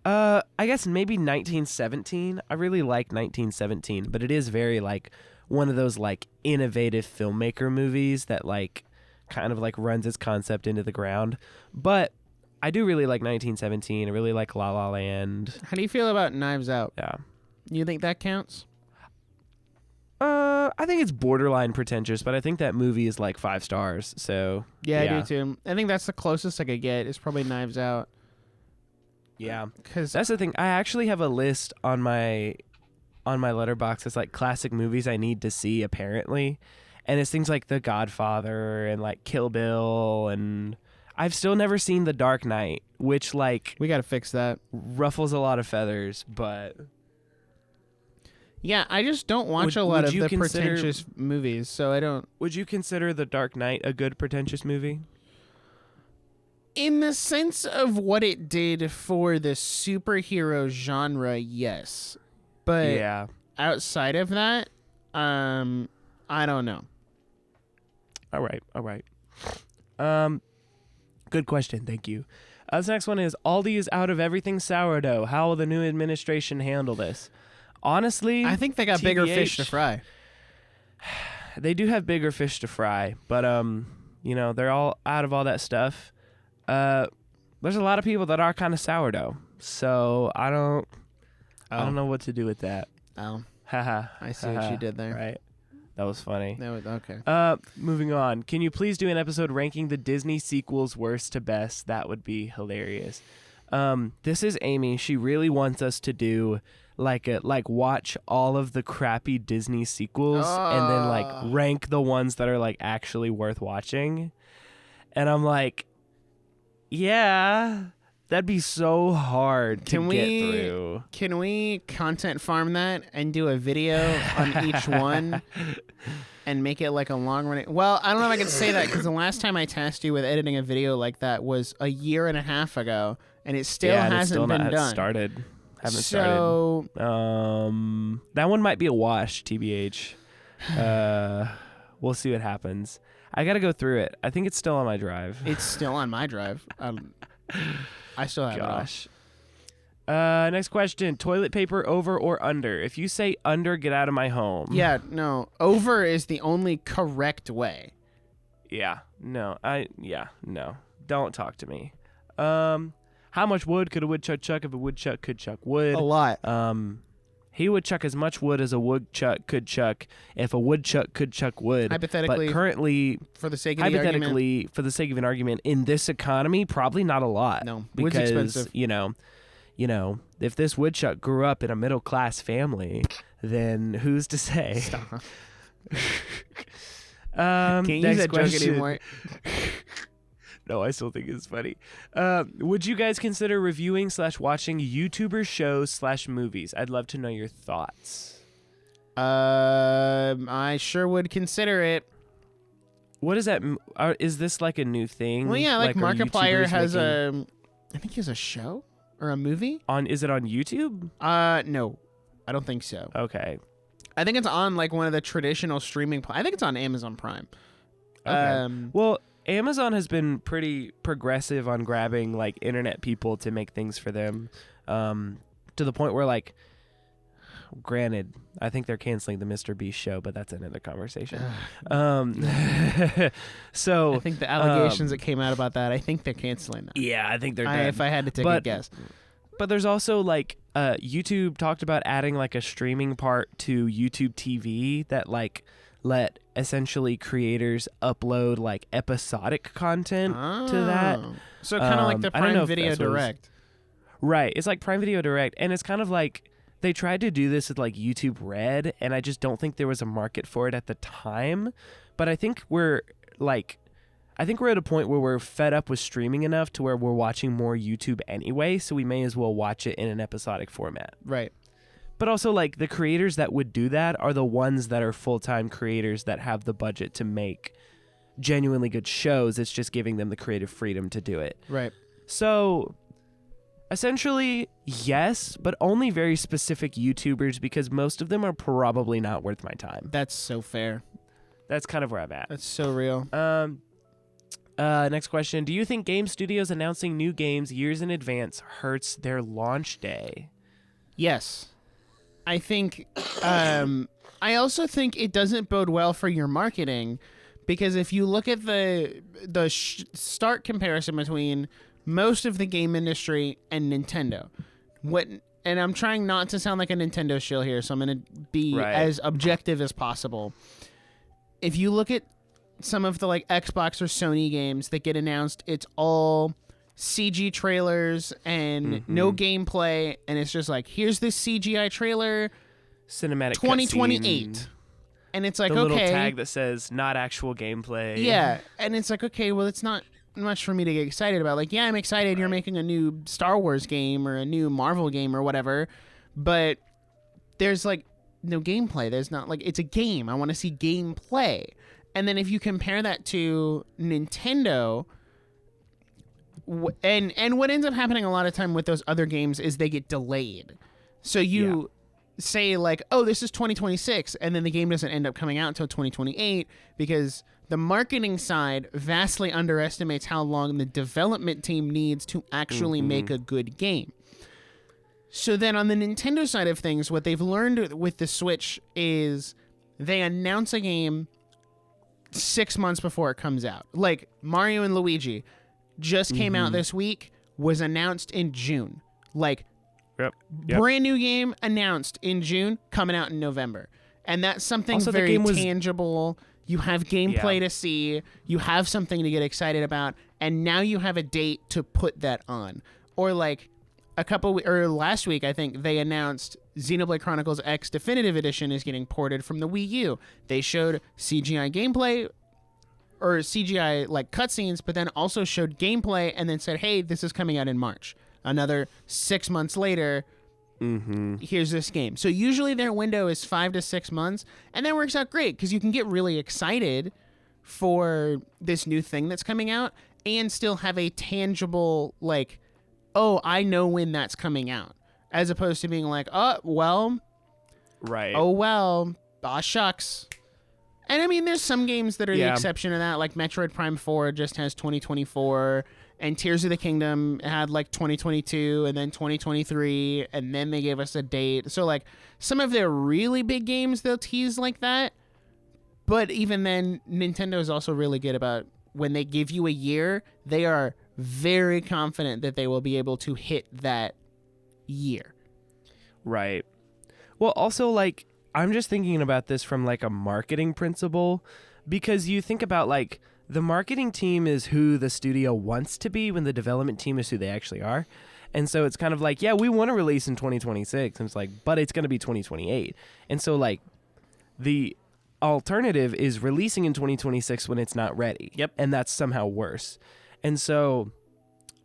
I guess maybe 1917. I really like 1917, but it is very like one of those like innovative filmmaker movies that like kind of like runs its concept into the ground. But I do really like 1917. I really like La La Land. How do you feel about Knives Out? Yeah. You think that counts? I think it's borderline pretentious, but I think that movie is like 5 stars. So Yeah, I do too. I think that's the closest I could get. Is probably Knives Out. Yeah, Because that's the thing. I actually have a list on my letterbox. It's like classic movies I need to see apparently, and it's things like The Godfather and like Kill Bill, and I've still never seen The Dark Knight, which like we got to fix that. ruffles a lot of feathers, but Yeah, I just don't watch Would- a lot would of you the consider- pretentious movies, so I don't. would you consider The Dark Knight a good pretentious movie? In the sense of what it did for the superhero genre, yes. But Yeah. outside of that, I don't know. All right. Good question. Thank you. This next one is Aldi is out of everything sourdough. How will the new administration handle this? Honestly, I think they got bigger fish to TBH. fry. They do have bigger fish to fry, but they're all out of all that stuff. There's a lot of people that are kind of sourdough, so I don't know what to do with that. Oh, Haha. I see what you did there. Right. That was funny. Okay. Moving on. Can you please do an episode ranking the Disney sequels worst to best? That would be hilarious. This is Amy. She really wants us to do like watch all of the crappy Disney sequels and then like rank the ones that are like actually worth watching. And I'm like, yeah, that'd be so hard to get through. Can we content farm that and do a video on each one and make it like a long running? Well, I don't know if I can say that because the last time I tasked you with editing a video like that was a year and a half ago, and it still hasn't been done. Started. Haven't So started. That one might be a wash, TBH. We'll see what happens. I gotta go through it. I think it's still on my drive. it's still on my drive. I still have Gosh. Next question. Toilet paper over or under? If you say under, get out of my home. it all. Yeah, no. Over is the only correct way. Yeah. No. No. Don't talk to me. How much wood could a woodchuck chuck if a woodchuck could chuck wood? A lot. He would chuck as much wood as a woodchuck could chuck if a woodchuck could chuck wood. Hypothetically, but currently, for the sake of the argument, for the sake of an argument, in this economy, probably not a lot. No, wood's because expensive. If this woodchuck grew up in a middle class family, then who's to say? Stop. Can't use that joke anymore. No, I still think it's funny. Would you guys consider reviewing / watching YouTuber shows / movies? I'd love to know your thoughts. I sure would consider it. What is that? Is this like a new thing? Well, yeah, like are Markiplier YouTubers has making- I think he has a show or a movie. Is it on YouTube? No, I don't think so. Okay. I think it's on like one of the traditional streaming. I think it's on Amazon Prime. Okay. Well, Amazon has been pretty progressive on grabbing like internet people to make things for them, to the point where like, granted, I think they're canceling the Mr. Beast show, but that's another conversation. So I think the allegations that came out about that, I think they're canceling that. yeah, I think they're done. If I had to take a guess. But there's also like YouTube talked about adding like a streaming part to YouTube TV that like let essentially creators upload like episodic content to that. So kind of like the I don't know Prime if Video that's what it was. Direct. Right. It's like Prime Video Direct, and it's kind of like they tried to do this with like YouTube Red, and I just don't think there was a market for it at the time. But I think we're at a point where we're fed up with streaming enough to where we're watching more YouTube anyway, so we may as well watch it in an episodic format. Right. But also, like, the creators that would do that are the ones that are full-time creators that have the budget to make genuinely good shows. It's just giving them the creative freedom to do it. Right. So, essentially, yes, but only very specific YouTubers because most of them are probably not worth my time. That's so fair. That's kind of where I'm at. That's so real. Next question. Do you think game studios announcing new games years in advance hurts their launch day? Yes. I think I also think it doesn't bode well for your marketing, because if you look at the stark comparison between most of the game industry and Nintendo, and I'm trying not to sound like a Nintendo shill here, so I'm going to be as objective as possible. If you look at some of the like Xbox or Sony games that get announced, it's all CG trailers and no gameplay, and it's just like, here's this CGI trailer, cinematic 2028, and it's like, the little okay, tag that says not actual gameplay. yeah, and it's like, okay, well, it's not much for me to get excited about. Like, yeah, I'm excited you're making a new Star Wars game or a new Marvel game or whatever, but there's like no gameplay. There's not, like, it's a game. I want to see gameplay. And then if you compare that to Nintendo, and what ends up happening a lot of time with those other games is they get delayed. So you say like, oh, this is 2026, and then the game doesn't end up coming out until 2028 because the marketing side vastly underestimates how long the development team needs to actually make a good game. So then on the Nintendo side of things, what they've learned with the Switch is they announce a game 6 months before it comes out. Like Mario and Luigi just came out this week, was announced in June. Like, brand new game announced in June, coming out in November. And that's something Also, very tangible. You have gameplay to see. You have something to get excited about. And now you have a date to put that on. Or like last week, I think, they announced Xenoblade Chronicles X Definitive Edition is getting ported from the Wii U. They showed CGI gameplay or CGI like cutscenes, but then also showed gameplay and then said, hey, this is coming out in March. Another 6 months later, here's this game. So usually their window is 5 to 6 months, and that works out great because you can get really excited for this new thing that's coming out and still have a tangible, like, oh, I know when that's coming out, as opposed to being like, oh, well, aw shucks. And I mean, there's some games that are the exception to that, like Metroid Prime 4 just has 2024, and Tears of the Kingdom had like 2022 and then 2023, and then they gave us a date. So like some of their really big games they'll tease like that. But even then, Nintendo is also really good about when they give you a year, they are very confident that they will be able to hit that year. Right. Well, also, like, I'm just thinking about this from like a marketing principle, because you think about like the marketing team is who the studio wants to be when the development team is who they actually are. And so it's kind of like, yeah, we want to release in 2026. And it's like, but it's going to be 2028. And so like the alternative is releasing in 2026 when it's not ready. Yep. And that's somehow worse. And so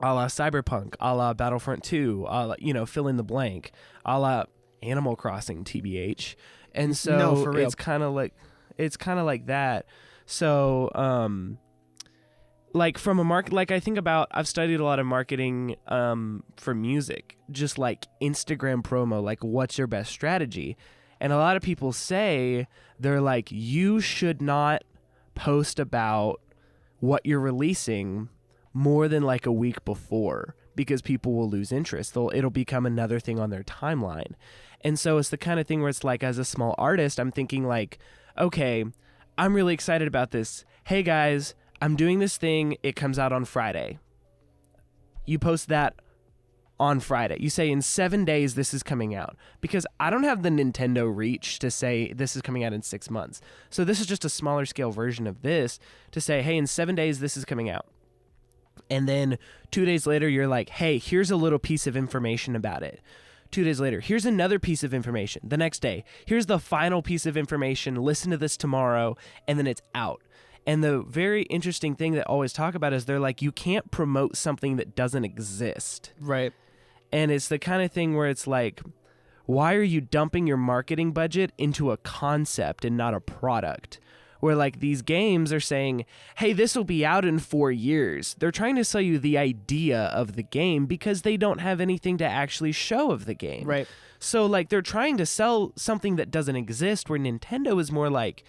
a la Cyberpunk, a la Battlefront 2, a la, fill in the blank, a la Animal Crossing, TBH. And so no, for real. it's kind of like that. So, like from a market, like I think about, I've studied a lot of marketing for music, just like Instagram promo, like what's your best strategy? And a lot of people say they're like, you should not post about what you're releasing more than like a week before, because people will lose interest. It'll become another thing on their timeline. And so it's the kind of thing where it's like, as a small artist, I'm thinking like, okay, I'm really excited about this. Hey guys, I'm doing this thing. It comes out on Friday. You post that on Friday. You say in 7 days, this is coming out, because I don't have the Nintendo reach to say this is coming out in 6 months. So this is just a smaller scale version of this to say, hey, in 7 days, this is coming out. And then 2 days later, you're like, hey, here's a little piece of information about it. 2 days later, here's another piece of information. The next day, here's the final piece of information. Listen to this tomorrow, and then it's out. And the very interesting thing that I always talk about is they're like, you can't promote something that doesn't exist. Right. And it's the kind of thing where it's like, why are you dumping your marketing budget into a concept and not a product? Where like these games are saying, hey, this will be out in 4 years. They're trying to sell you the idea of the game because they don't have anything to actually show of the game. Right. So like they're trying to sell something that doesn't exist, where Nintendo is more like,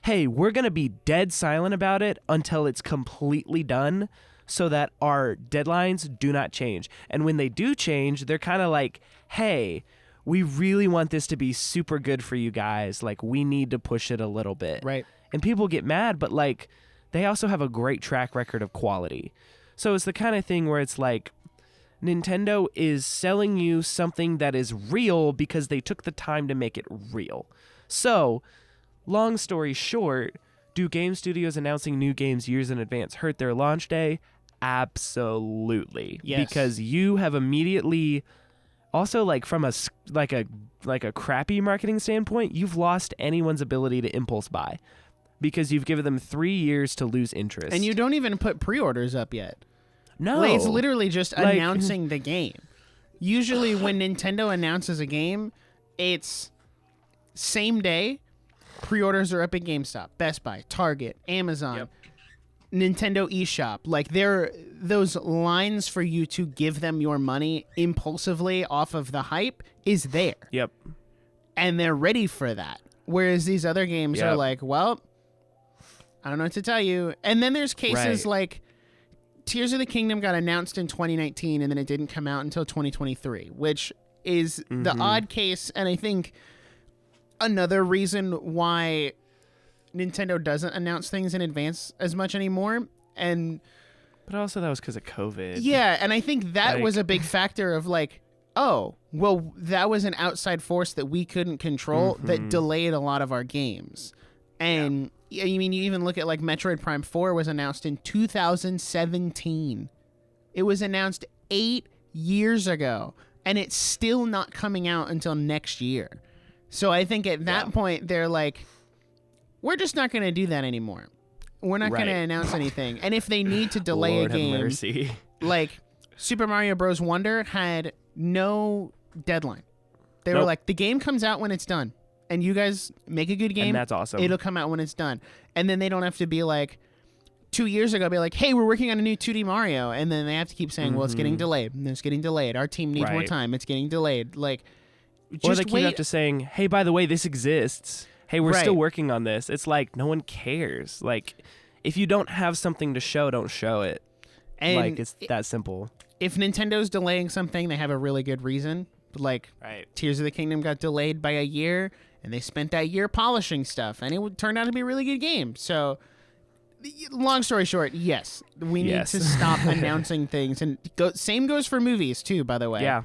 hey, we're going to be dead silent about it until it's completely done so that our deadlines do not change. And when they do change, they're kind of like, hey, we really want this to be super good for you guys. Like, we need to push it a little bit. Right. And people get mad, but like, they also have a great track record of quality. So it's the kind of thing where it's like, Nintendo is selling you something that is real because they took the time to make it real. So, long story short, do game studios announcing new games years in advance hurt their launch day? Absolutely. Yes. Because you have immediately, also like from a crappy marketing standpoint, you've lost anyone's ability to impulse buy because you've given them 3 years to lose interest. And you don't even put pre-orders up yet. No. Like, it's literally just Like- announcing the game. Usually when Nintendo announces a game, it's same day. Pre-orders are up at GameStop, Best Buy, Target, Amazon, Yep. Nintendo eShop. Like, there, those lines for you to give them your money impulsively off of the hype is there. Yep. And they're ready for that. Whereas these other games are Yep. like, well, I don't know what to tell you. And then there's cases Right. like Tears of the Kingdom got announced in 2019 and then it didn't come out until 2023, which is the odd case. And I think another reason why Nintendo doesn't announce things in advance as much anymore. And But also that was because of COVID. yeah, and I think that Like- was a big factor of like, oh, well, that was an outside force that we couldn't control that delayed a lot of our games. And I mean, you even look at like Metroid Prime 4 was announced in 2017. It was announced 8 years ago, and it's still not coming out until next year. So I think at that point, they're like, we're just not going to do that anymore. We're not going to Right. announce anything. And if they need to delay Lord a have game, mercy. like Super Mario Bros. Wonder had no deadline. They were Nope. like, the game comes out when it's done. And you guys make a good game. And that's awesome. It'll come out when it's done. And then they don't have to be like, 2 years ago, be like, hey, we're working on a new 2D Mario. And then they have to keep saying, well, it's getting delayed. And it's getting delayed. Our team needs more Right. time. It's getting delayed. Like, Or just they keep wait. up to saying, hey, by the way, this exists. Hey, we're still Right. working on this. It's like, no one cares. Like, if you don't have something to show, don't show it. And Like, it's that simple. if Nintendo's delaying something, they have a really good reason. Like, Right. Tears of the Kingdom got delayed by a year, and they spent that year polishing stuff, and it turned out to be a really good game. So, long story short, yes, we need Yes. to stop announcing things. And same goes for movies, too, by the way. Yeah.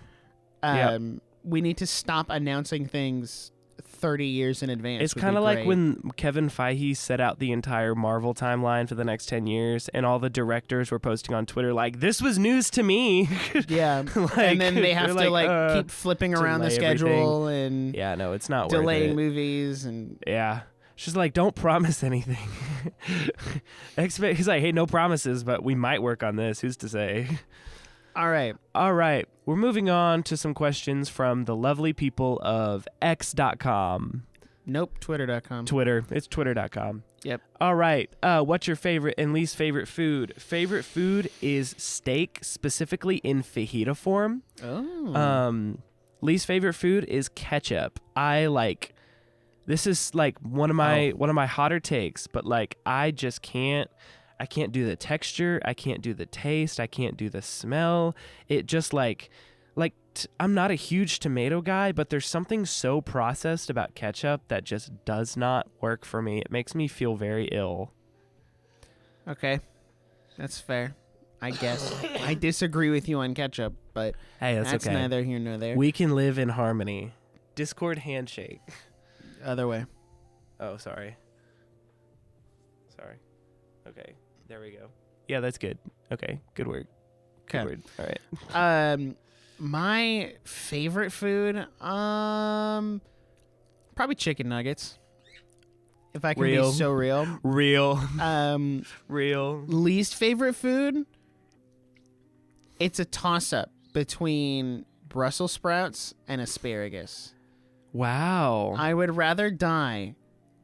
We need to stop announcing things 30 years in advance. It's would kind be of like great. when Kevin Feige set out the entire Marvel timeline for the next 10 years, and all the directors were posting on Twitter, like, this was news to me. Yeah. Like, and then they have they're to, keep flipping around the delay schedule and Yeah, no, it's not delaying worth it. movies. And Yeah. She's like, don't promise anything. He's like, hey, no promises, but we might work on this. Who's to say? all right. All right. We're moving on to some questions from the lovely people of X.com. Nope. Twitter.com. Twitter. It's Twitter.com. Yep. All right. What's your favorite and least favorite food? Favorite food is steak, specifically in fajita form. Oh. Least favorite food is ketchup. This is like one of my hotter takes, but like I can't do the texture, I can't do the taste, I can't do the smell. It just I'm not a huge tomato guy, but there's something so processed about ketchup that just does not work for me. It makes me feel very ill. Okay. That's fair. I guess. I disagree with you on ketchup, but Hey, that's okay. neither here nor there. We can live in harmony. Discord handshake. Other way. Oh, sorry. Okay, there we go. Yeah, that's good. Okay, good work. Good Okay. word. All right. My favorite food, probably chicken nuggets. If I can Real. be so real. Real. Least favorite food, it's a toss-up between Brussels sprouts and asparagus. Wow. I would rather die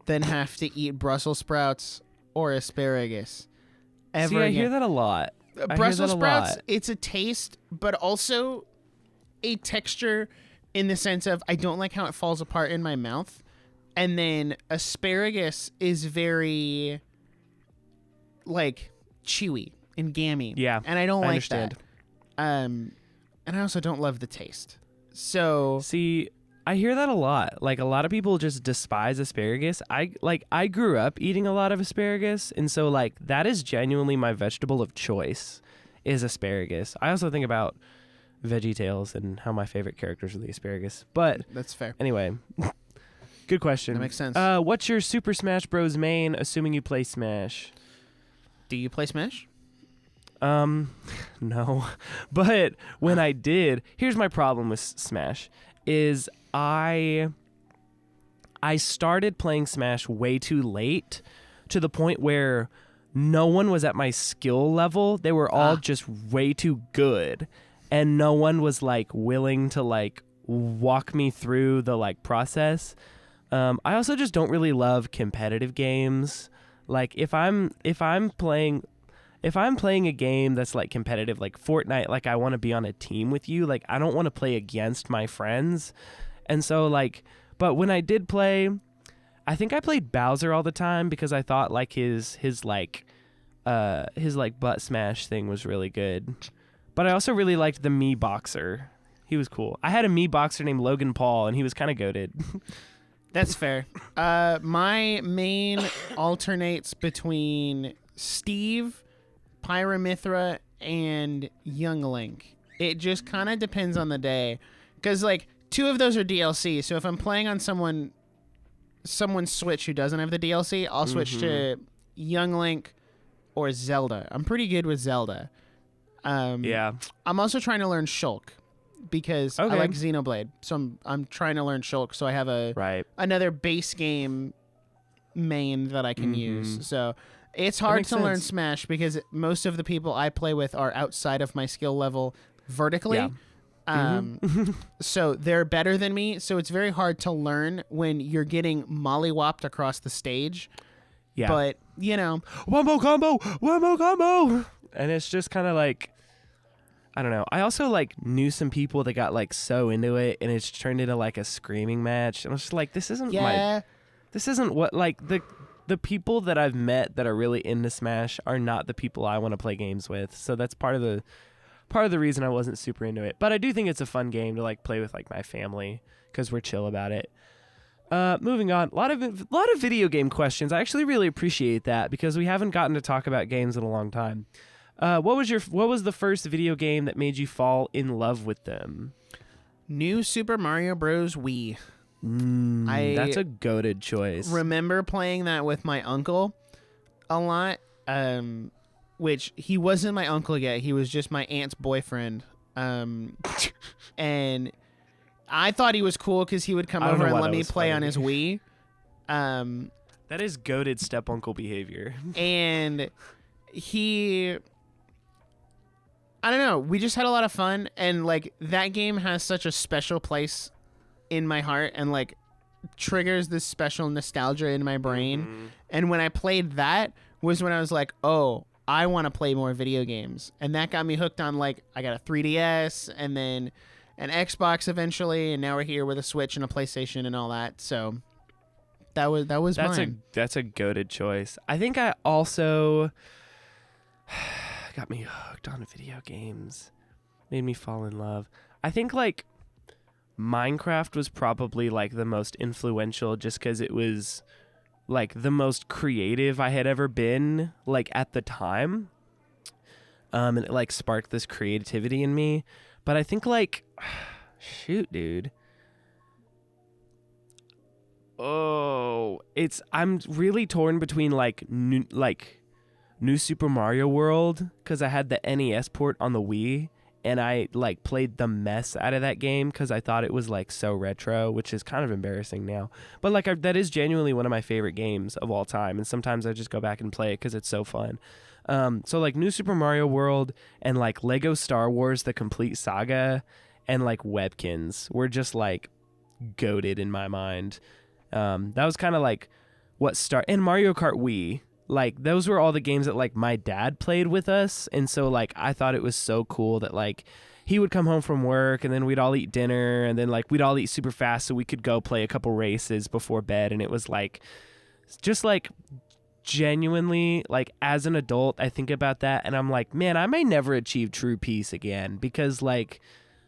than have to eat Brussels sprouts or asparagus ever See, I again. hear that a lot. I hear Brussels that a sprouts, lot. it's a taste, but also a texture in the sense of I don't like how it falls apart in my mouth. And then asparagus is very like chewy and gammy. Yeah, and I don't I like understand. that. And I also don't love the taste. So See, I hear that a lot. Like a lot of people just despise asparagus. I grew up eating a lot of asparagus, and so like that is genuinely my vegetable of choice is asparagus. I also think about VeggieTales and how my favorite characters are the asparagus. But that's fair. anyway, good question. That makes sense. What's your Super Smash Bros. Main, assuming you play Smash? Do you play Smash? No. But when I did, here's my problem with Smash is I started playing Smash way too late to the point where no one was at my skill level. They were all just way too good, and no one was like willing to like walk me through the like process. I also just don't really love competitive games. Like if I'm playing a game that's like competitive, like Fortnite, like I want to be on a team with you. Like I don't want to play against my friends. And so like, but when I did play, I think I played Bowser all the time because I thought like his butt smash thing was really good. But I also really liked the Mii boxer. He was cool. I had a Mii boxer named Logan Paul, and he was kind of goated. That's fair. My main alternates between Steve, Pyramithra, and Young Link. It just kind of depends on the day, because like 2 of those are DLC. So if I'm playing on someone's Switch who doesn't have the DLC, I'll switch to Young Link or Zelda. I'm pretty good with Zelda. Yeah. I'm also trying to learn Shulk because I like Xenoblade. So I'm trying to learn Shulk so I have another base game main that I can use. So it's hard to learn Smash because most of the people I play with are outside of my skill level vertically. Yeah. So they're better than me. So it's very hard to learn when you're getting mollywopped across the stage. Yeah. But, you know. Wombo combo! And it's just kind of like, I don't know. I also like knew some people that got like so into it and it's turned into like a screaming match. And I was just like, this isn't what like the people that I've met that are really into Smash are not the people I want to play games with. So that's part of the reason I wasn't super into it. But I do think it's a fun game to like play with like my family because we're chill about it. Moving on, a lot of video game questions. I actually really appreciate that because we haven't gotten to talk about games in a long time. What was the first video game that made you fall in love with them? New Super Mario Bros. Wii. That's a goated choice. Remember playing that with my uncle a lot, which he wasn't my uncle yet. He was just my aunt's boyfriend. And I thought he was cool because he would come over and let me play on his Wii. That is goated step uncle behavior. And I don't know. We just had a lot of fun, and like that game has such a special place in my heart, and like triggers this special nostalgia in my brain. And when I played that was when I was like, oh, I want to play more video games, and that got me hooked on like I got a 3DS and then an Xbox eventually, and now we're here with a Switch and a PlayStation and all that. So that was mine. That's a goated choice. I think I also got me hooked on video games. Made me fall in love. I think like Minecraft was probably like the most influential just because it was like the most creative I had ever been like at the time. And it like sparked this creativity in me. But I think like, shoot, dude. Oh, I'm really torn between like New Super Mario World because I had the NES port on the Wii and I like played the mess out of that game because I thought it was like so retro, which is kind of embarrassing now. But like that is genuinely one of my favorite games of all time, and sometimes I just go back and play it because it's so fun. So like New Super Mario World and like Lego Star Wars: The Complete Saga and like Webkins were just like goated in my mind. That was kind of like what and Mario Kart Wii like those were all the games that like my dad played with us, and so like I thought it was so cool that like he would come home from work and then we'd all eat dinner and then like we'd all eat super fast so we could go play a couple races before bed, and it was like just like genuinely like as an adult I think about that and I'm like, man, I may never achieve true peace again, because like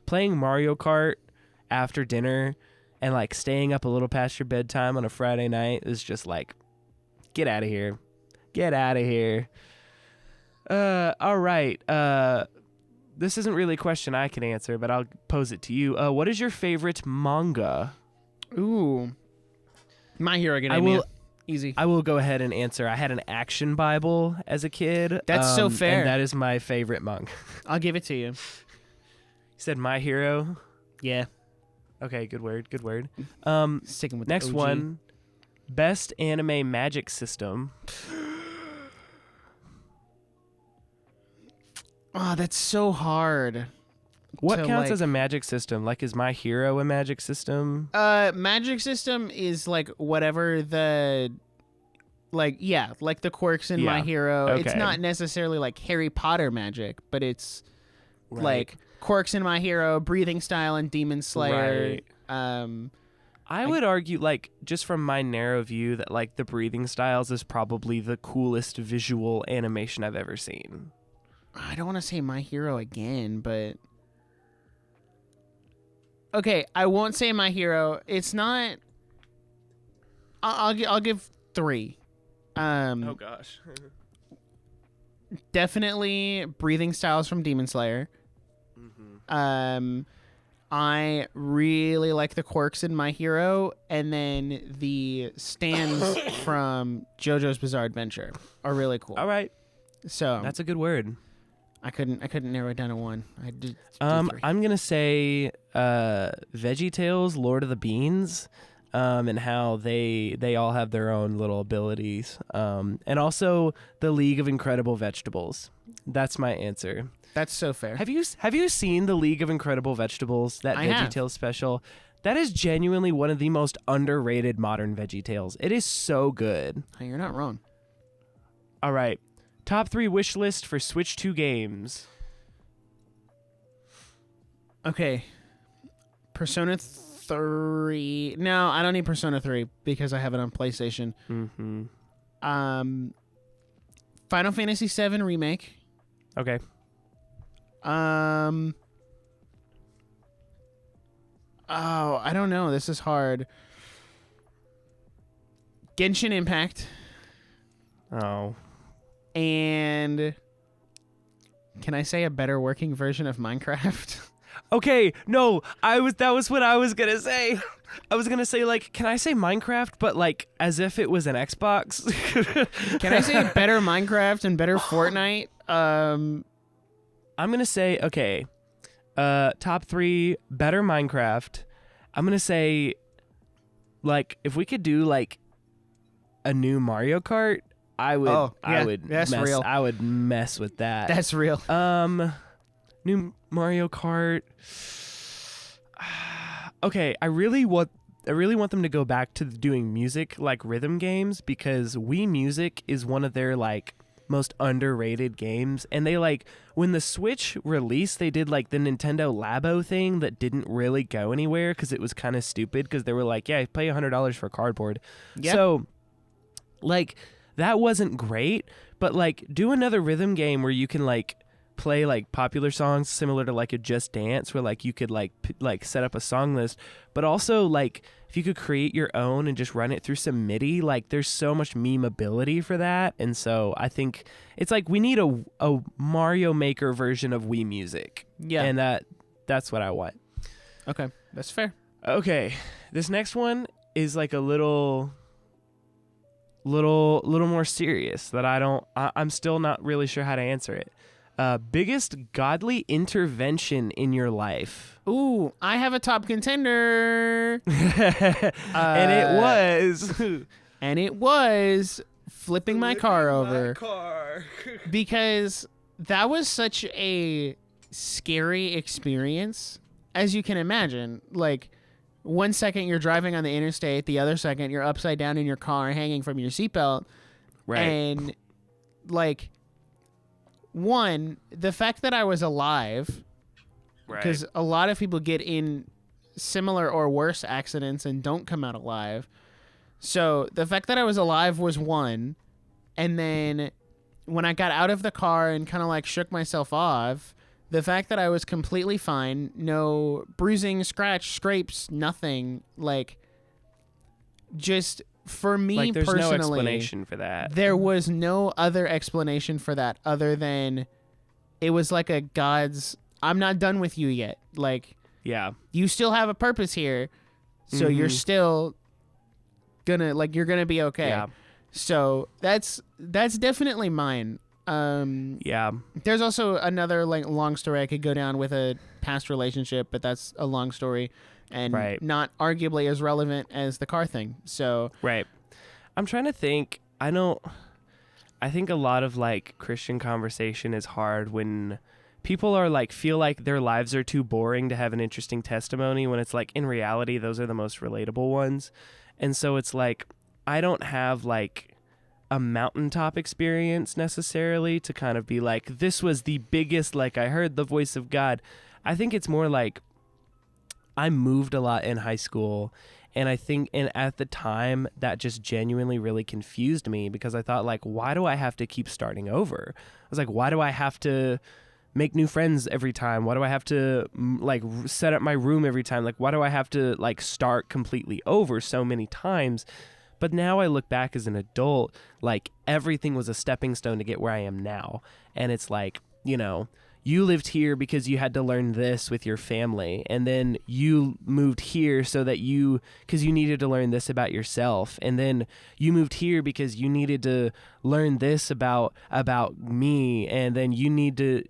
playing Mario Kart after dinner and like staying up a little past your bedtime on a Friday night is just like, get out of here. Get out of here. All right. This isn't really a question I can answer, but I'll pose it to you. What is your favorite manga? Ooh. My Hero Academia. Easy. I will go ahead and answer. I had an Action Bible as a kid. That's so fair. And that is my favorite manga. I'll give it to you. You said My Hero? Yeah. Okay, good word. Good word. Sticking with Next the OG. one. Best anime magic system. Oh, that's so hard. What to, counts like- as a magic system? Like, is My Hero a magic system? Magic system is like whatever the, like, yeah, like the quirks in My Yeah. Hero. It's Okay. not necessarily like Harry Potter magic, but it's Right. like quirks in My Hero, breathing style in Demon Slayer. Right. I would argue, like, just from my narrow view, that like the breathing styles is probably the coolest visual animation I've ever seen. I don't want to say My Hero again, but okay, I won't say My Hero. It's not. I'll give 3. Gosh. Definitely breathing styles from Demon Slayer. I really like the quirks in My Hero, and then the stands from JoJo's Bizarre Adventure are really cool. All right, So that's a good word. I couldn't narrow it down to one. I did. I'm 3. gonna say VeggieTales, Lord of the Beans, and how they all have their own little abilities, and also the League of Incredible Vegetables. That's my answer. That's so fair. Have you seen the League of Incredible Vegetables? That I have. VeggieTales special. That is genuinely one of the most underrated modern VeggieTales. It is so good. Hey, you're not wrong. All right, top 3 wish list for Switch 2 games. Okay. Persona 3. No, I don't need Persona 3 because I have it on PlayStation. Mm-hmm. Final Fantasy 7 Remake. Okay. Oh, I don't know. This is hard. Genshin Impact. Oh. And can I say a better working version of Minecraft? Okay, no, that was what I was gonna say. I was gonna say, like, can I say Minecraft, but like as if it was an Xbox? Can I say better Minecraft and better Fortnite? I'm gonna say, okay, top 3 better Minecraft. I'm gonna say, like, if we could do like a new Mario Kart, I would. Oh, yeah, I would. that's mess, real. I would mess with that. That's real. New Mario Kart. Okay, I really want them to go back to doing music like rhythm games, because Wii Music is one of their like most underrated games, and they like when the Switch released, they did like the Nintendo Labo thing that didn't really go anywhere because it was kind of stupid, because they were like, yeah, pay $100 for cardboard. Yep. So like that wasn't great, but like do another rhythm game where you can like play like popular songs similar to like a Just Dance, where like you could like set up a song list, but also like if you could create your own and just run it through some MIDI, like there's so much memeability for that. And so I think it's like we need a Mario Maker version of Wii Music. Yeah. And that's what I want. Okay, that's fair. Okay, this next one is like a little more serious that I'm still not really sure how to answer it. Biggest godly intervention in your life. Ooh, I have a top contender. And it was flipping my car over. Because that was such a scary experience, as you can imagine. Like, 1 second you're driving on the interstate, the other second you're upside down in your car hanging from your seatbelt. Right. And like, one, the fact that I was alive, because a lot of people get in similar or worse accidents and don't come out alive. So the fact that I was alive was one. And then when I got out of the car and kind of like shook myself off, the fact that I was completely fine, no bruising, scratch, scrapes, nothing, like, just for me like, there's personally, no explanation for that. there was no other explanation for that other than it was like a God's, I'm not done with you yet. Like, Yeah. you still have a purpose here, so you're still gonna, like, you're gonna be okay. Yeah. So that's definitely mine. Yeah. There's also another like long story I could go down with a past relationship, but that's a long story and Right. not arguably as relevant as the car thing. So Right. I'm trying to think. I think a lot of like Christian conversation is hard when people are like feel like their lives are too boring to have an interesting testimony, when it's like in reality those are the most relatable ones. And so it's like I don't have like a mountaintop experience necessarily to kind of be like, this was the biggest, like I heard the voice of God. I think it's more like I moved a lot in high school, and I think and at the time that just genuinely really confused me, because I thought like, why do I have to keep starting over? I was like, why do I have to make new friends every time? Why do I have to like set up my room every time? Like, why do I have to like start completely over so many times? But now I look back as an adult, like everything was a stepping stone to get where I am now. And it's like, you know, you lived here because you had to learn this with your family, and then you moved here so that because you needed to learn this about yourself, and then you moved here because you needed to learn this about me, and then you need to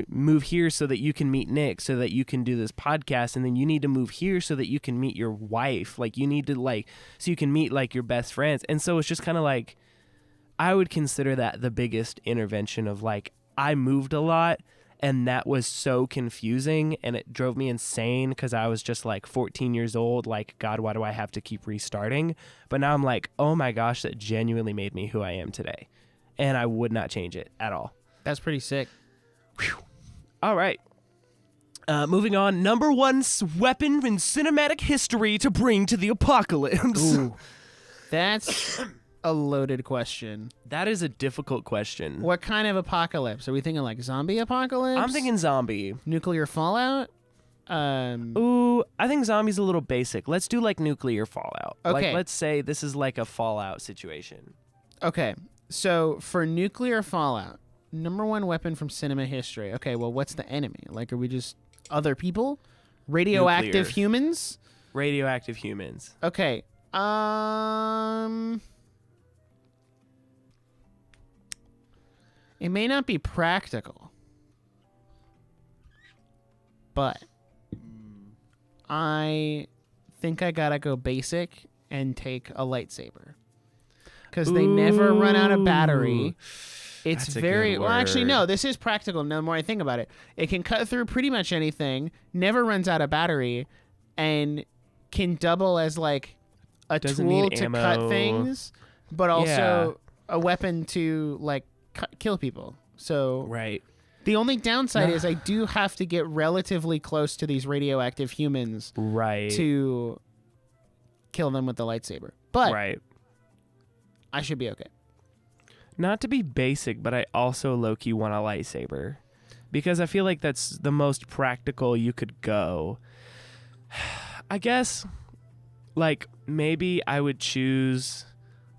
move here so that you can meet Nick, so that you can do this podcast, and then you need to move here so that you can meet your wife, like you need to like so you can meet like your best friends. And so it's just kind of like, I would consider that the biggest intervention of like, I moved a lot. And that was so confusing, and it drove me insane because I was just like 14 years old, like, God, why do I have to keep restarting? But now I'm like, oh my gosh, that genuinely made me who I am today. And I would not change it at all. that's pretty sick. Whew. All right. Moving on. Number one weapon in cinematic history to bring to the apocalypse. Ooh, that's a loaded question. That is a difficult question. What kind of apocalypse? Are we thinking like zombie apocalypse? I'm thinking zombie. Nuclear fallout? Ooh, I think zombie's a little basic. Let's do like nuclear fallout. Okay. Like, let's say this is like a fallout situation. Okay, so for nuclear fallout, number one weapon from cinema history. Okay, well, what's the enemy? Like, are we just other people? Radioactive Nuclear. humans? Radioactive humans. Okay, it may not be practical, but I think I gotta go basic and take a lightsaber. Because they never run out of battery. It's That's a very... good Well, actually, word. no, this is practical. No, the more I think about it. It can cut through pretty much anything, never runs out of battery, and can double as, like, a Doesn't tool need to ammo. cut things, but also a weapon to, like, kill people. So Right. the only downside is I do have to get relatively close to these radioactive humans Right. to kill them with the lightsaber. But Right. I should be okay. Not to be basic, but I also low-key want a lightsaber. Because I feel like that's the most practical you could go. I guess, like, maybe I would choose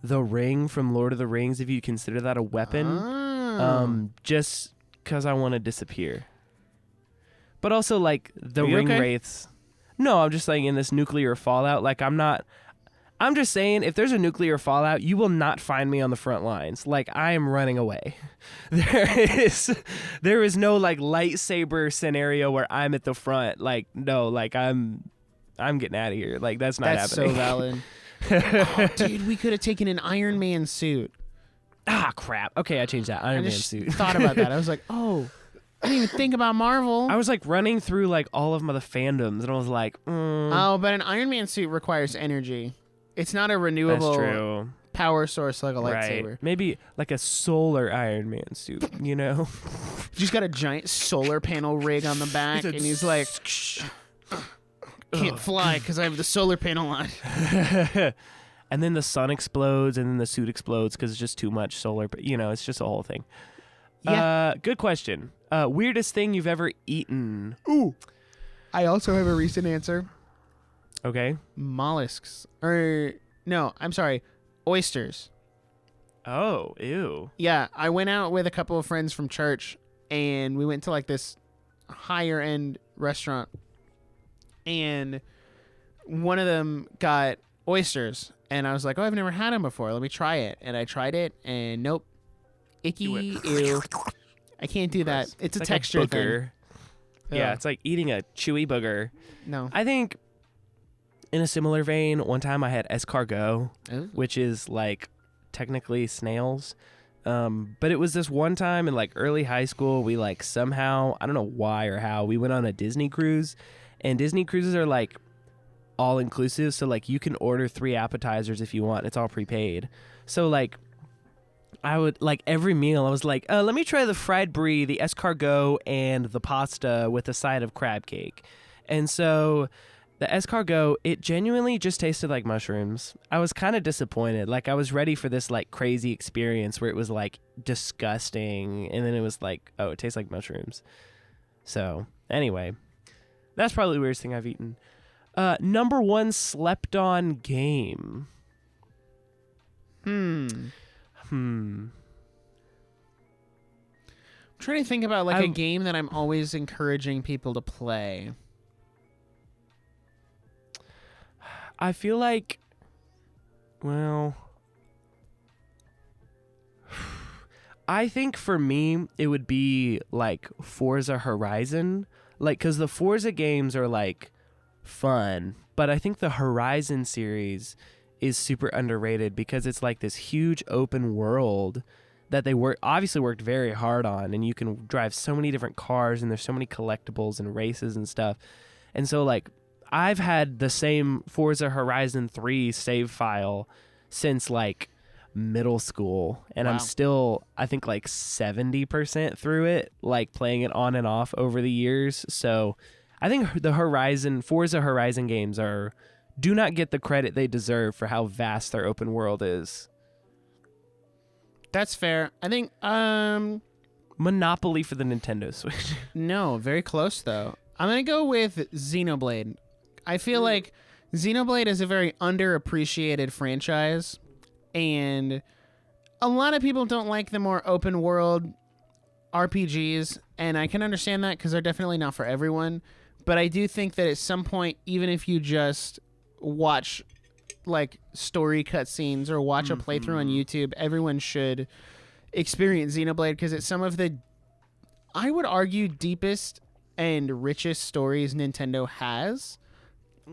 the ring from Lord of the Rings, if you consider that a weapon. Just because I want to disappear. But also, like, the Are you ring okay? wraiths. No, I'm just saying in this nuclear fallout, like, I'm just saying, if there's a nuclear fallout, you will not find me on the front lines. Like, I am running away. There is no, like, lightsaber scenario where I'm at the front. Like, no, like, I'm getting out of here. Like, that's not That's happening. so valid. Oh, dude, we could have taken an Iron Man suit. Ah, crap. Okay, I changed that. I Iron Man just suit. thought about that. I was like, oh, I didn't even think about Marvel. I was, like, running through, like, all of the fandoms, and I was like, Oh, but an Iron Man suit requires energy. It's not a renewable. that's true. power source like a Right. lightsaber. Maybe like a solar Iron Man suit, you know? He's got a giant solar panel rig on the back, and he's like, can't fly because I have the solar panel on. And then the sun explodes, and then the suit explodes because it's just too much solar. You know, it's just a whole thing. Yeah. Good question. Weirdest thing you've ever eaten? Ooh. I also have a recent answer. Okay. Mollusks. No, I'm sorry. Oysters. Oh, ew. Yeah, I went out with a couple of friends from church, and we went to like this higher end restaurant, and one of them got oysters, and I was like, oh, I've never had them before. Let me try it. And I tried it, and nope. Icky, ew. I can't do that. It's a like texture a thing. booger. Yeah, Ugh. it's like eating a chewy booger. No. I think in a similar vein, one time I had escargot, Ooh. which is like technically snails. But it was this one time in like early high school, we like somehow, I don't know why or how, we went on a Disney cruise, and Disney cruises are like all inclusive. So like you can order 3 appetizers if you want. It's all prepaid. So like I would like every meal I was like, let me try the fried brie, the escargot, and the pasta with a side of crab cake. And so the escargot, it genuinely just tasted like mushrooms. I was kind of disappointed. Like I was ready for this like crazy experience where it was like disgusting, and then it was like, oh, it tastes like mushrooms. So anyway, that's probably the weirdest thing I've eaten. Number 1 slept on game. I'm trying to think about like a game that I'm always encouraging people to play. I feel like, well, I think for me, it would be like Forza Horizon. Like, because the Forza games are like fun, but I think the Horizon series is super underrated because it's like this huge open world that they obviously worked very hard on, and you can drive so many different cars, and there's so many collectibles and races and stuff. And so like I've had the same Forza Horizon 3 save file since like middle school, and Wow. I'm still, I think, like 70% through it, like playing it on and off over the years. So I think the Forza Horizon games do not get the credit they deserve for how vast their open world is. That's fair. I think Monopoly for the Nintendo Switch. no, very close though. I'm going to go with Xenoblade. I feel like Xenoblade is a very underappreciated franchise, and a lot of people don't like the more open world RPGs, and I can understand that because they're definitely not for everyone. But I do think that at some point, even if you just watch like story cutscenes or watch a playthrough on YouTube, everyone should experience Xenoblade because it's some of the, I would argue, deepest and richest stories Nintendo has.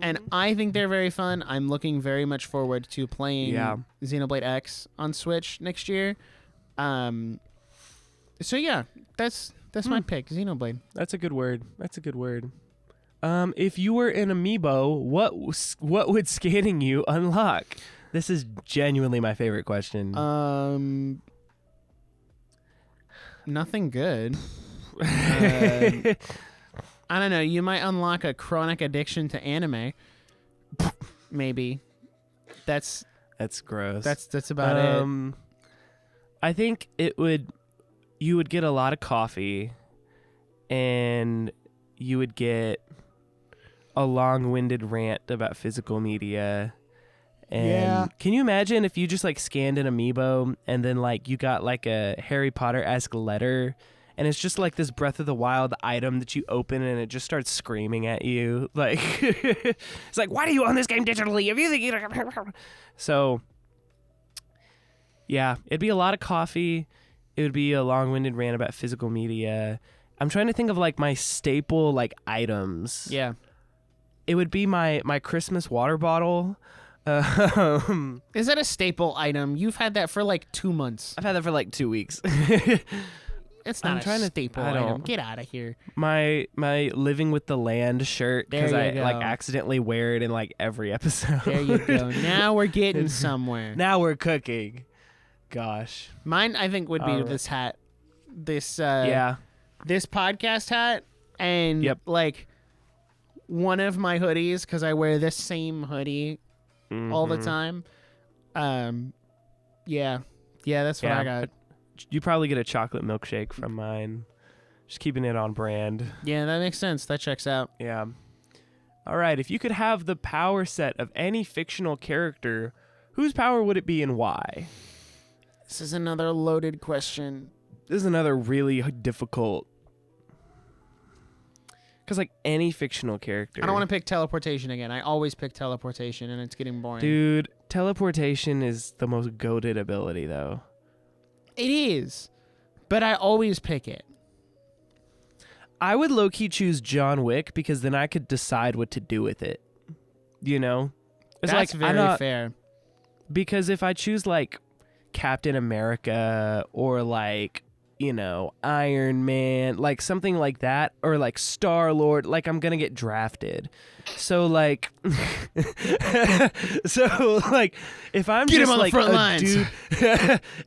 And I think they're very fun. I'm looking very much forward to playing Xenoblade X on Switch next year. So yeah, that's my pick, Xenoblade. That's a good word. If you were an amiibo, what would scanning you unlock? This is genuinely my favorite question. Nothing good. I don't know. You might unlock a chronic addiction to anime. Maybe. That's gross. That's about it. I think you would get a lot of coffee, and you would get a long-winded rant about physical media. And can you imagine if you just like scanned an amiibo and then like you got like a Harry Potter-esque letter, and it's just like this Breath of the Wild item that you open and it just starts screaming at you. Like, it's like, why do you own this game digitally? If you think you... So, yeah, it'd be a lot of coffee. It would be a long-winded rant about physical media. I'm trying to think of like my staple like items. Yeah. It would be my Christmas water bottle. Is that a staple item? You've had that for like 2 months. I've had that for like 2 weeks. It's not a staple item. Get out of here. My living with the land shirt, because I go. like accidentally wear it in like every episode. There you go. Now we're getting somewhere. Now we're cooking. Gosh. Mine, I think, would be this hat. This this podcast hat, and like one of my hoodies, because I wear this same hoodie all the time. Yeah, that's what I got. You probably get a chocolate milkshake from mine. Just keeping it on brand. Yeah, that makes sense. That checks out. Yeah. All right. If you could have the power set of any fictional character, whose power would it be and why? This is another loaded question. This is another really difficult. Because, like, any fictional character. I don't want to pick teleportation again. I always pick teleportation, and it's getting boring. Dude, teleportation is the most goated ability, though. It is, but I always pick it. I would low-key choose John Wick because then I could decide what to do with it. You know? It's That's like, very fair. Because if I choose, like, Captain America or, like, you know, Iron Man, like something like that, or like Star-Lord, like I'm gonna get drafted. So like, if I'm get just him on like the front a lines. dude,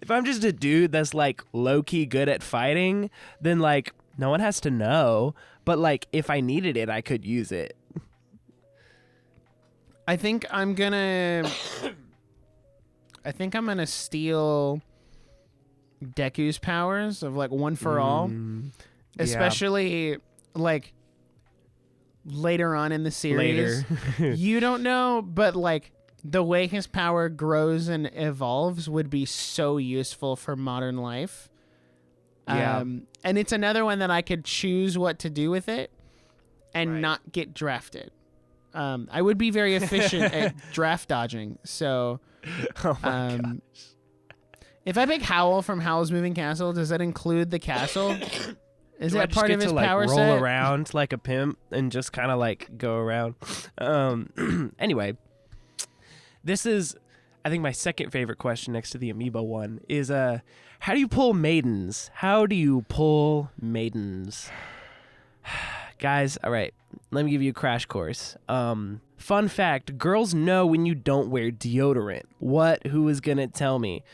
if I'm just a dude that's like low-key good at fighting, then like no one has to know. But like if I needed it, I could use it. I think I'm gonna steal Deku's powers of like one for all, especially like later on in the series. You don't know, but like the way his power grows and evolves would be so useful for modern life. And it's another one that I could choose what to do with it and not get drafted. I would be very efficient at draft dodging. So, Oh my gosh. if I pick Howl from Howl's Moving Castle, does that include the castle? Is Do I that just part get of his to, like, power roll set? around like a pimp and just kind of like go around? Anyway, this is, I think, my second favorite question next to the Amiibo one is, how do you pull maidens? How do you pull maidens? Guys, all right, let me give you a crash course. Fun fact, girls know when you don't wear deodorant. Who is gonna tell me?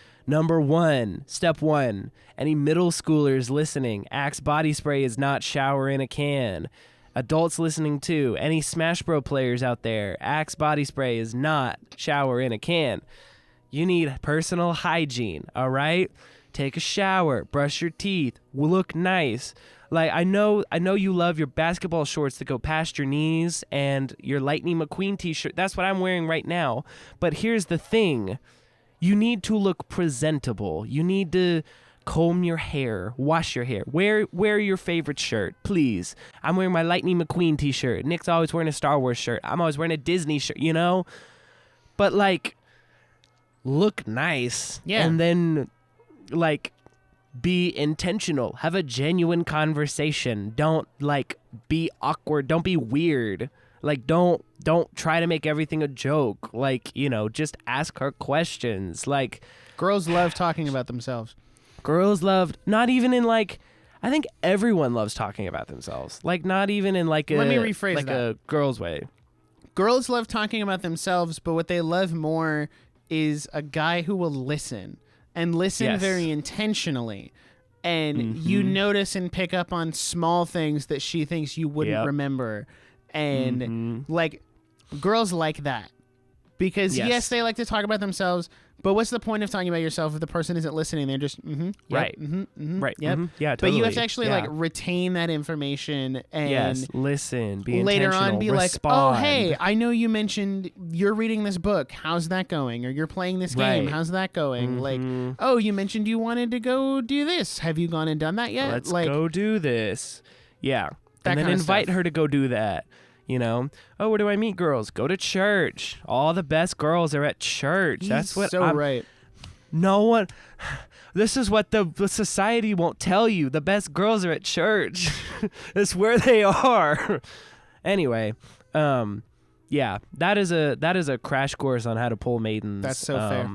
Step one, any middle schoolers listening, Axe body spray is not shower in a can. Adults listening too, any Smash Bro players out there, Axe body spray is not shower in a can. You need personal hygiene, all right? Take a shower, brush your teeth, look nice. Like, I know you love your basketball shorts that go past your knees and your Lightning McQueen t-shirt. That's what I'm wearing right now. But here's the thing. You need to look presentable. You need to comb your hair, wash your hair. Wear your favorite shirt, please. I'm wearing my Lightning McQueen t-shirt. Nick's always wearing a Star Wars shirt. I'm always wearing a Disney shirt, you know? But, like, look nice. Yeah. And then, like, be intentional. Have a genuine conversation. Don't, like, be awkward. Don't be weird. Like, don't try to make everything a joke. Like, you know, just ask her questions. Like, Girls love talking about themselves. Girls love, not even in like, I think everyone loves talking about themselves. Like, not even in like a, Let me rephrase like that. a girl's way. Girls love talking about themselves, but what they love more is a guy who will listen and listen Yes. very intentionally. And you notice and pick up on small things that she thinks you wouldn't remember. And like, girls like that. Because yes, they like to talk about themselves, but what's the point of talking about yourself if the person isn't listening? They're just Right. Yep. Yeah, totally. But you have to actually like retain that information and listen, be later intentional, on be respond. like, oh, hey, I know you mentioned you're reading this book. How's that going? Or you're playing this game. Right. How's that going? Like, oh, you mentioned you wanted to go do this. Have you gone and done that yet? Let's like, go do this. Yeah. That And then kinda invite stuff. her to go do that. You know, oh, where do I meet girls? Go to church. All the best girls are at church. That's what so I'm, right. No one. This is what the society won't tell you. The best girls are at church. It's where they are. Anyway, yeah, that is a crash course on how to pull maidens. That's so fair.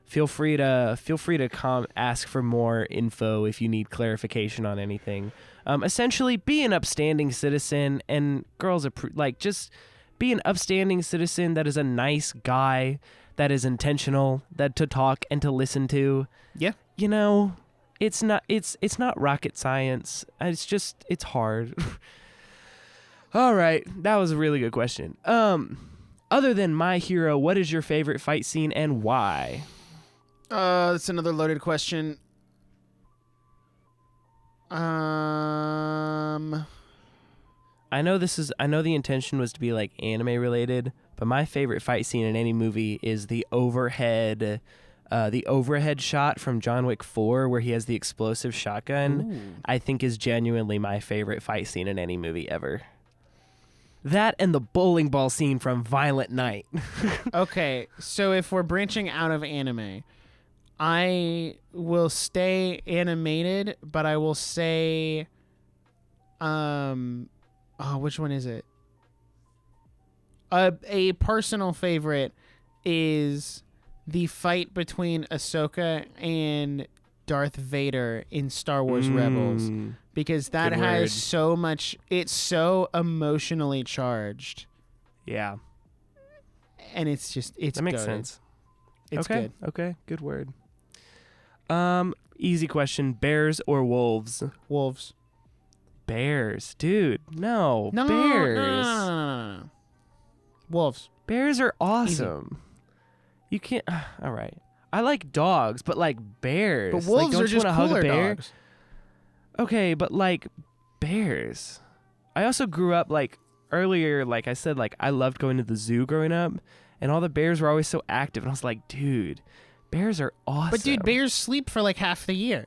feel free to ask for more info if you need clarification on anything. Essentially, be an upstanding citizen, and girls just be an upstanding citizen that is a nice guy, that is intentional, that to talk and to listen to. Yeah. You know, it's not rocket science. It's hard. All right, that was a really good question. Other than My Hero, what is your favorite fight scene and why? That's another loaded question. I know the intention was to be like anime related, but my favorite fight scene in any movie is the overhead shot from John Wick 4 where he has the explosive shotgun. Ooh. I think is genuinely my favorite fight scene in any movie ever. That and the bowling ball scene from Violent Night. Okay, so if we're branching out of anime, I will stay animated, but I will say, which one is it? A personal favorite is the fight between Ahsoka and Darth Vader in Star Wars Rebels, because that Good has word. so much. It's so emotionally charged, Yeah, and it's that makes goated. sense. It's good. Okay, good word. Easy question: bears or wolves? Wolves. Bears, dude. No, No, bears. no. Wolves. Bears are awesome. You can't. All right. I like dogs, but like bears. But Like, wolves don't are you just wanna hug a cooler bear? dogs. Okay, but like bears. I also grew up like earlier. Like I said, like I loved going to the zoo growing up, and all the bears were always so active. And I was like, dude, bears are awesome. But dude, bears sleep for like half the year.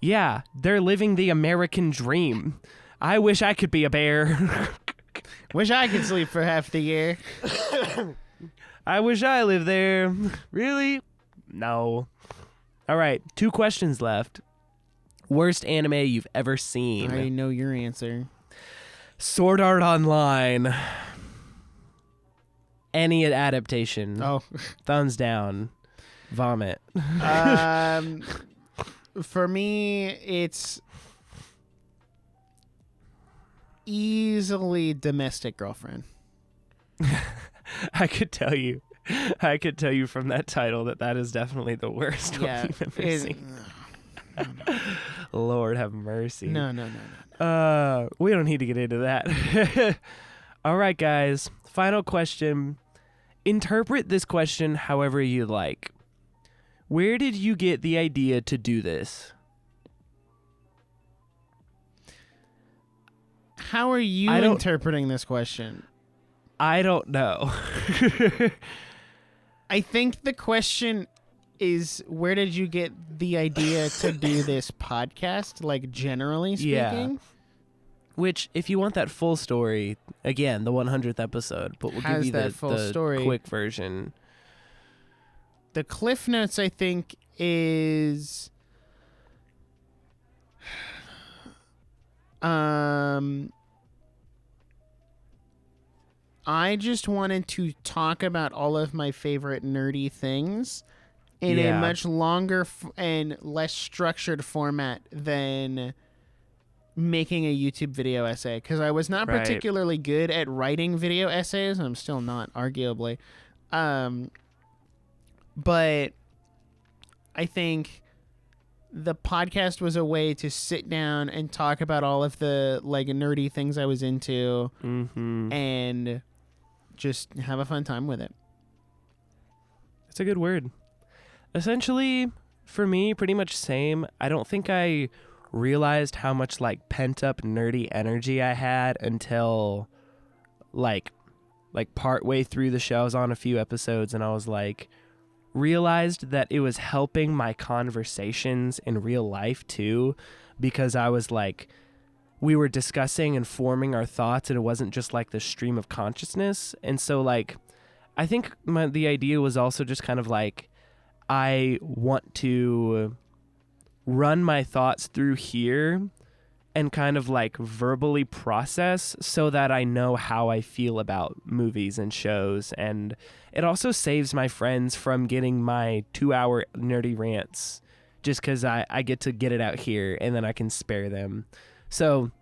Yeah, they're living the American dream. I wish I could be a bear. Wish I could sleep for half the year. I wish I lived there. Really? No. All right, 2 questions left. Worst anime you've ever seen? I know your answer. Sword Art Online. Any adaptation. Oh. Thumbs down. Vomit. For me, it's easily Domestic Girlfriend. I could tell you from that title that is definitely the worst one you've ever seen. Lord have mercy. No. We don't need to get into that. All right, guys. Final question. Interpret this question however you like. Where did you get the idea to do this? How are you interpreting this question? I don't know. I think the question is, where did you get the idea to do this podcast, like generally speaking? Yeah. Which, if you want that full story, again, the 100th episode, but we'll Has give you that the full story. quick version. The Cliff Notes, I think, is I just wanted to talk about all of my favorite nerdy things in a much longer and less structured format than making a YouTube video essay, because I was not particularly good at writing video essays. I'm still not, arguably. But I think the podcast was a way to sit down and talk about all of the like nerdy things I was into and just have a fun time with it. It's a good word. Essentially, for me, pretty much same. I don't think I realized how much like pent up nerdy energy I had until like partway through the show. I was on a few episodes and I was like, realized that it was helping my conversations in real life too, because I was like, we were discussing and forming our thoughts and it wasn't just like the stream of consciousness. And so like, I think the idea was also just kind of like, I want to run my thoughts through here and kind of like verbally process so that I know how I feel about movies and shows. And it also saves my friends from getting my 2-hour nerdy rants just because I get to get it out here and then I can spare them. So,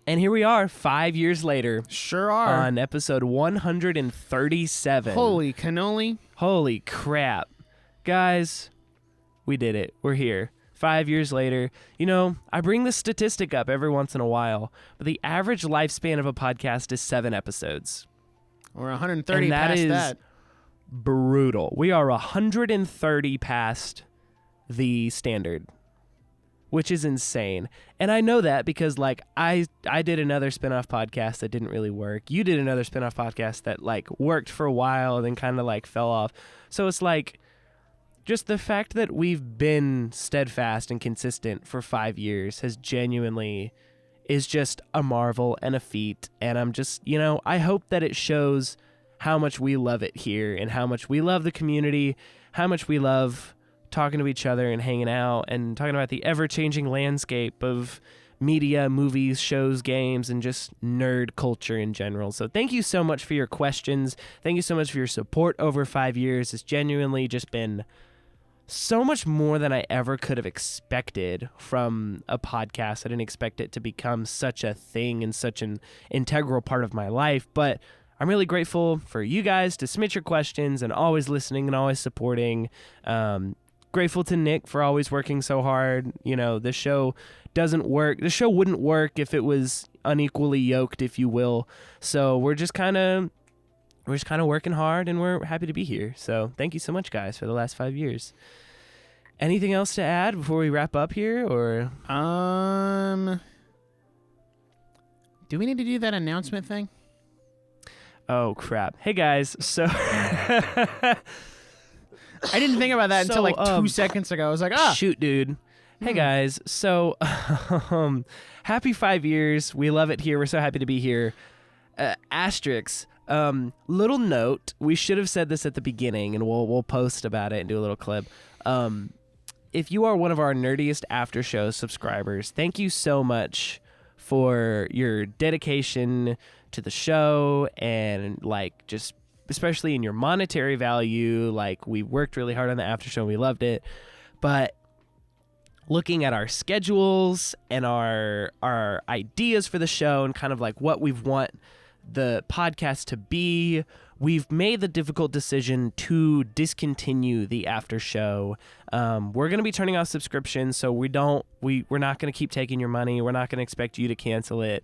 and here we are 5 years later. Sure are. On episode 137. Holy cannoli. Holy crap. Guys, we did it. We're here. 5 years later. You know, I bring this statistic up every once in a while, but the average lifespan of a podcast is 7 episodes. We're 130 and that past is that. brutal. We are 130 past the standard, which is insane. And I know that because, like, I did another spinoff podcast that didn't really work. You did another spinoff podcast that, like, worked for a while and then kind of, like, fell off. So it's like, just the fact that we've been steadfast and consistent for 5 years is just a marvel and a feat. And I'm just, you know, I hope that it shows how much we love it here and how much we love the community, how much we love talking to each other and hanging out and talking about the ever-changing landscape of media, movies, shows, games, and just nerd culture in general. So thank you so much for your questions. Thank you so much for your support over 5 years. It's genuinely just been so much more than I ever could have expected from a podcast. I didn't expect it to become such a thing and such an integral part of my life, but I'm really grateful for you guys to submit your questions and always listening and always supporting. Grateful to Nick for always working so hard. You know, the show doesn't work. The show wouldn't work if it was unequally yoked, if you will. So we're just kind of working hard, and we're happy to be here. So thank you so much, guys, for the last 5 years. Anything else to add before we wrap up here, or? Do we need to do that announcement thing? Oh, crap. Hey, guys. So I didn't think about that until like 2 seconds ago. I was like, shoot, dude. Hey, guys. So happy 5 years. We love it here. We're so happy to be here. Asterisks. Little note. We should have said this at the beginning, and we'll post about it and do a little clip. If you are one of our Nerdiest After Show subscribers, thank you so much for your dedication to the show and, like, just especially in your monetary value. Like, we worked really hard on the after show and we loved it. But looking at our schedules and our ideas for the show and kind of like what we want the podcast to be, we've made the difficult decision to discontinue the after show. We're going to be turning off subscriptions, so we're not going to keep taking your money. We're not going to expect you to cancel it.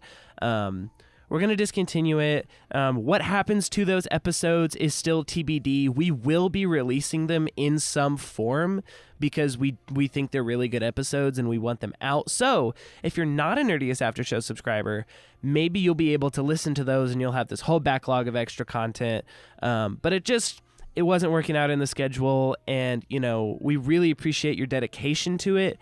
We're going to discontinue it. What happens to those episodes is still TBD. We will be releasing them in some form because we think they're really good episodes and we want them out. So if you're not a Nerdiest After Show subscriber, maybe you'll be able to listen to those and you'll have this whole backlog of extra content. But it wasn't working out in the schedule, and, you know, we really appreciate your dedication to it.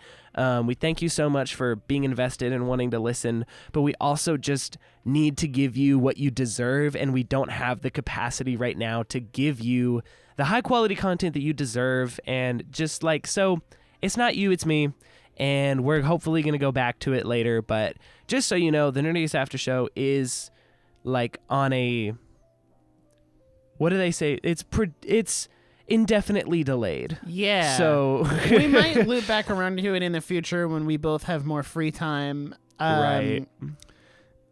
We thank you so much for being invested and wanting to listen, but we also just need to give you what you deserve, and we don't have the capacity right now to give you the high quality content that you deserve. And just like, so it's not you, it's me, and we're hopefully going to go back to it later. But just so you know, the Nerdiest After Show is like on a, what do they say? It's indefinitely delayed. Yeah. So we might loop back around to it in the future when we both have more free time. Right.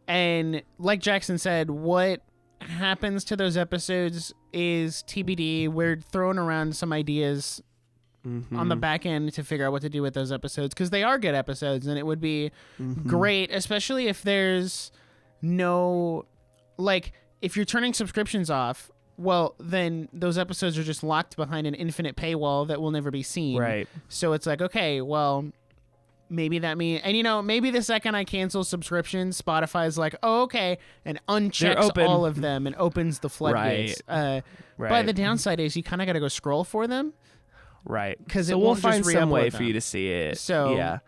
And like Jackson said, what happens to those episodes is TBD. We're throwing around some ideas on the back end to figure out what to do with those episodes, because they are good episodes, and it would be great, especially if there's no, like, if you're turning subscriptions off, well, then those episodes are just locked behind an infinite paywall that will never be seen. Right. So it's like, okay, well, maybe that means, and, you know, maybe the second I cancel subscriptions, Spotify's like, oh, okay, and unchecks all of them and opens the floodgates. Right. But the downside is you kind of got to go scroll for them. Right. Because so we'll find some way for you to see it. So yeah,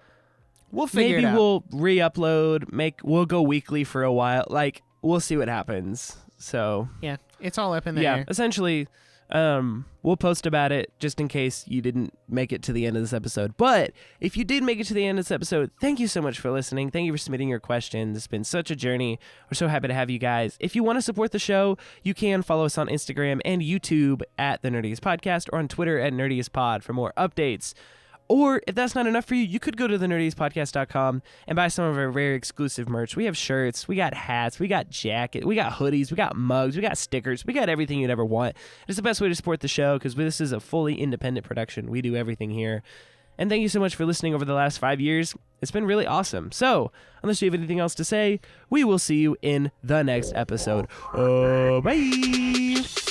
we'll figure it out. Maybe we'll re-upload. We'll go weekly for a while. Like, we'll see what happens. So yeah, it's all up in the air. Essentially, We'll post about it just in case you didn't make it to the end of this episode. But if you did make it to the end of this episode, thank you so much for listening. Thank you for submitting your questions. It's been such a journey. We're so happy to have you guys. If you want to support the show, you can follow us on Instagram and YouTube at The Nerdiest Podcast or on Twitter at Nerdiest Pod for more updates. Or if that's not enough for you, you could go to thenerdiespodcast.com and buy some of our very exclusive merch. We have shirts, we got hats, we got jackets, we got hoodies, we got mugs, we got stickers, we got everything you'd ever want. It's the best way to support the show because this is a fully independent production. We do everything here. And thank you so much for listening over the last 5 years. It's been really awesome. So, unless you have anything else to say, we will see you in the next episode. Bye!